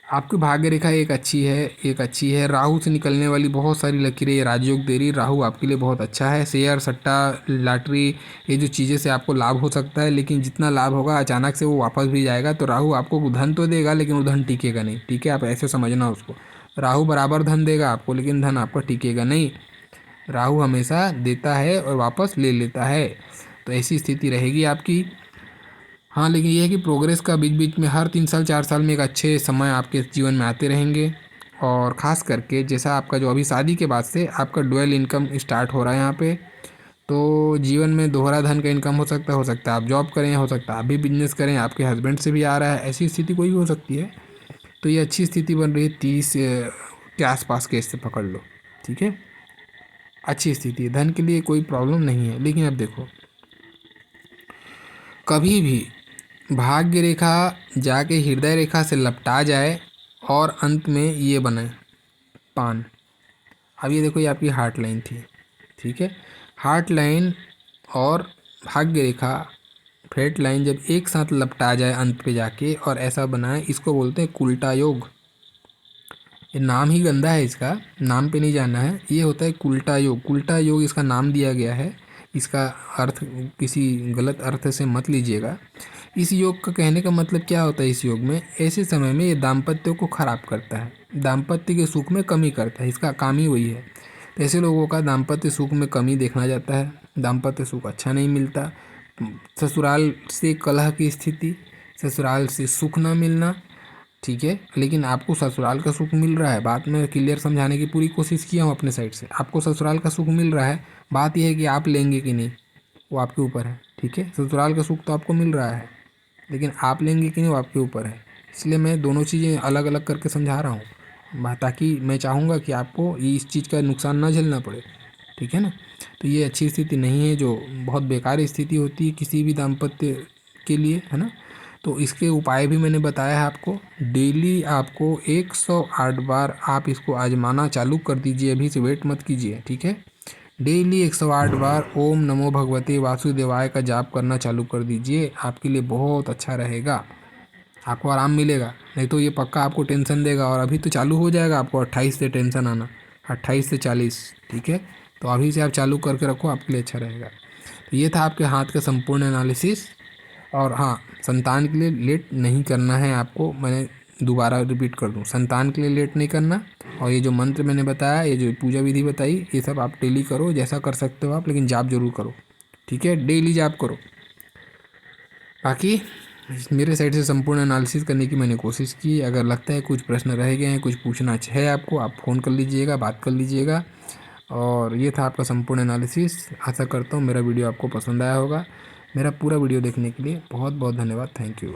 आपकी भाग्य रेखा एक अच्छी है। राहु से निकलने वाली बहुत सारी लकीरें ये राजयोग दे रही। राहु आपके लिए बहुत अच्छा है। शेयर सट्टा लॉटरी ये जो चीज़ें से आपको लाभ हो सकता है, लेकिन जितना लाभ होगा अचानक से वो वापस भी जाएगा। तो राहु आपको धन तो देगा लेकिन वो धन टिकेगा नहीं, ठीक है, आप ऐसे समझना उसको। राहु बराबर धन देगा आपको लेकिन धन आपका टिकेगा नहीं। राहु हमेशा देता है और वापस ले लेता है, तो ऐसी स्थिति रहेगी आपकी। हाँ, लेकिन ये है कि प्रोग्रेस का बीच बीच में हर 3 साल 4 साल में एक अच्छे समय आपके जीवन में आते रहेंगे। और ख़ास करके जैसा आपका जो अभी शादी के बाद से आपका डुअल इनकम स्टार्ट हो रहा है यहाँ पे, तो जीवन में दोहरा धन का इनकम हो सकता है आप जॉब करें, हो सकता है आप भी बिजनेस करें, आपके हस्बैंड से भी आ रहा है, ऐसी स्थिति कोई भी हो सकती है। तो ये अच्छी स्थिति बन रही है 30 के आसपास के, इससे पकड़ लो, ठीक है। अच्छी स्थिति है, धन के लिए कोई प्रॉब्लम नहीं है। लेकिन अब देखो, कभी भी भाग्य रेखा जाके हृदय रेखा से लपटा जाए और अंत में ये बने पान। अब ये देखो, ये आपकी हार्ट लाइन थी, ठीक है। हार्ट लाइन और भाग्य रेखा, फ्रेट लाइन जब एक साथ लपटा जाए अंत पे जाके और ऐसा बनाए, इसको बोलते हैं कुल्टा योग। ये नाम ही गंदा है, इसका नाम पे नहीं जाना है। ये होता है कुल्टा योग। कुल्टा योग इसका नाम दिया गया है, इसका अर्थ किसी गलत अर्थ से मत लीजिएगा। इस योग का कहने का मतलब क्या होता है, इस योग में ऐसे समय में ये दाम्पत्य को ख़राब करता है, दाम्पत्य के सुख में कमी करता है, इसका काम ही वही है। तो ऐसे लोगों का दाम्पत्य सुख में कमी देखना जाता है, दाम्पत्य सुख अच्छा नहीं मिलता, ससुराल से कलह की स्थिति, ससुराल से सुख ना मिलना, ठीक है। लेकिन आपको ससुराल का सुख मिल रहा है, बात में क्लियर समझाने की पूरी कोशिश किया हूँ अपने साइड से। आपको ससुराल का सुख मिल रहा है, बात यह है कि आप लेंगे कि नहीं, वो आपके ऊपर है, ठीक है। ससुराल का सुख तो आपको मिल रहा है, लेकिन आप लेंगे कि नहीं वो आपके ऊपर है। इसलिए मैं दोनों चीज़ें अलग अलग करके समझा रहा हूँ, ताकि मैं चाहूँगा कि आपको इस चीज़ का नुकसान ना झेलना पड़े, ठीक है ना। तो ये अच्छी स्थिति नहीं है, जो बहुत बेकार स्थिति होती है किसी भी दाम्पत्य के लिए, है ना। तो इसके उपाय भी मैंने बताया है आपको। डेली आपको 108 बार आप इसको आजमाना चालू कर दीजिए, अभी से वेट मत कीजिए, ठीक है। डेली 108 बार ओम नमो भगवते वासुदेवाय का जाप करना चालू कर दीजिए, आपके लिए बहुत अच्छा रहेगा, आपको आराम मिलेगा। नहीं तो ये पक्का आपको टेंशन देगा, और अभी तो चालू हो जाएगा आपको 28 से टेंशन आना, 28 से 40, ठीक है। तो अभी से आप चालू करके रखो, आपके लिए अच्छा रहेगा। तो ये था आपके हाथ का संपूर्ण एनालिसिस। और हाँ, संतान के लिए लेट नहीं करना है आपको, मैंने दोबारा रिपीट कर दूं, संतान के लिए लेट नहीं करना। और ये जो मंत्र मैंने बताया, ये जो पूजा विधि बताई, ये सब आप डेली करो, जैसा कर सकते हो आप, लेकिन जाप जरूर करो, ठीक है। डेली जाप करो। बाकी मेरे साइड से संपूर्ण एनालिसिस करने की मैंने कोशिश की। अगर लगता है कुछ प्रश्न रह गए हैं, कुछ पूछना है आपको, आप फ़ोन कर लीजिएगा, बात कर लीजिएगा। और ये था आपका संपूर्ण एनालिसिस। आशा करता हूँ मेरा वीडियो आपको पसंद आया होगा। मेरा पूरा वीडियो देखने के लिए बहुत बहुत धन्यवाद। Thank you.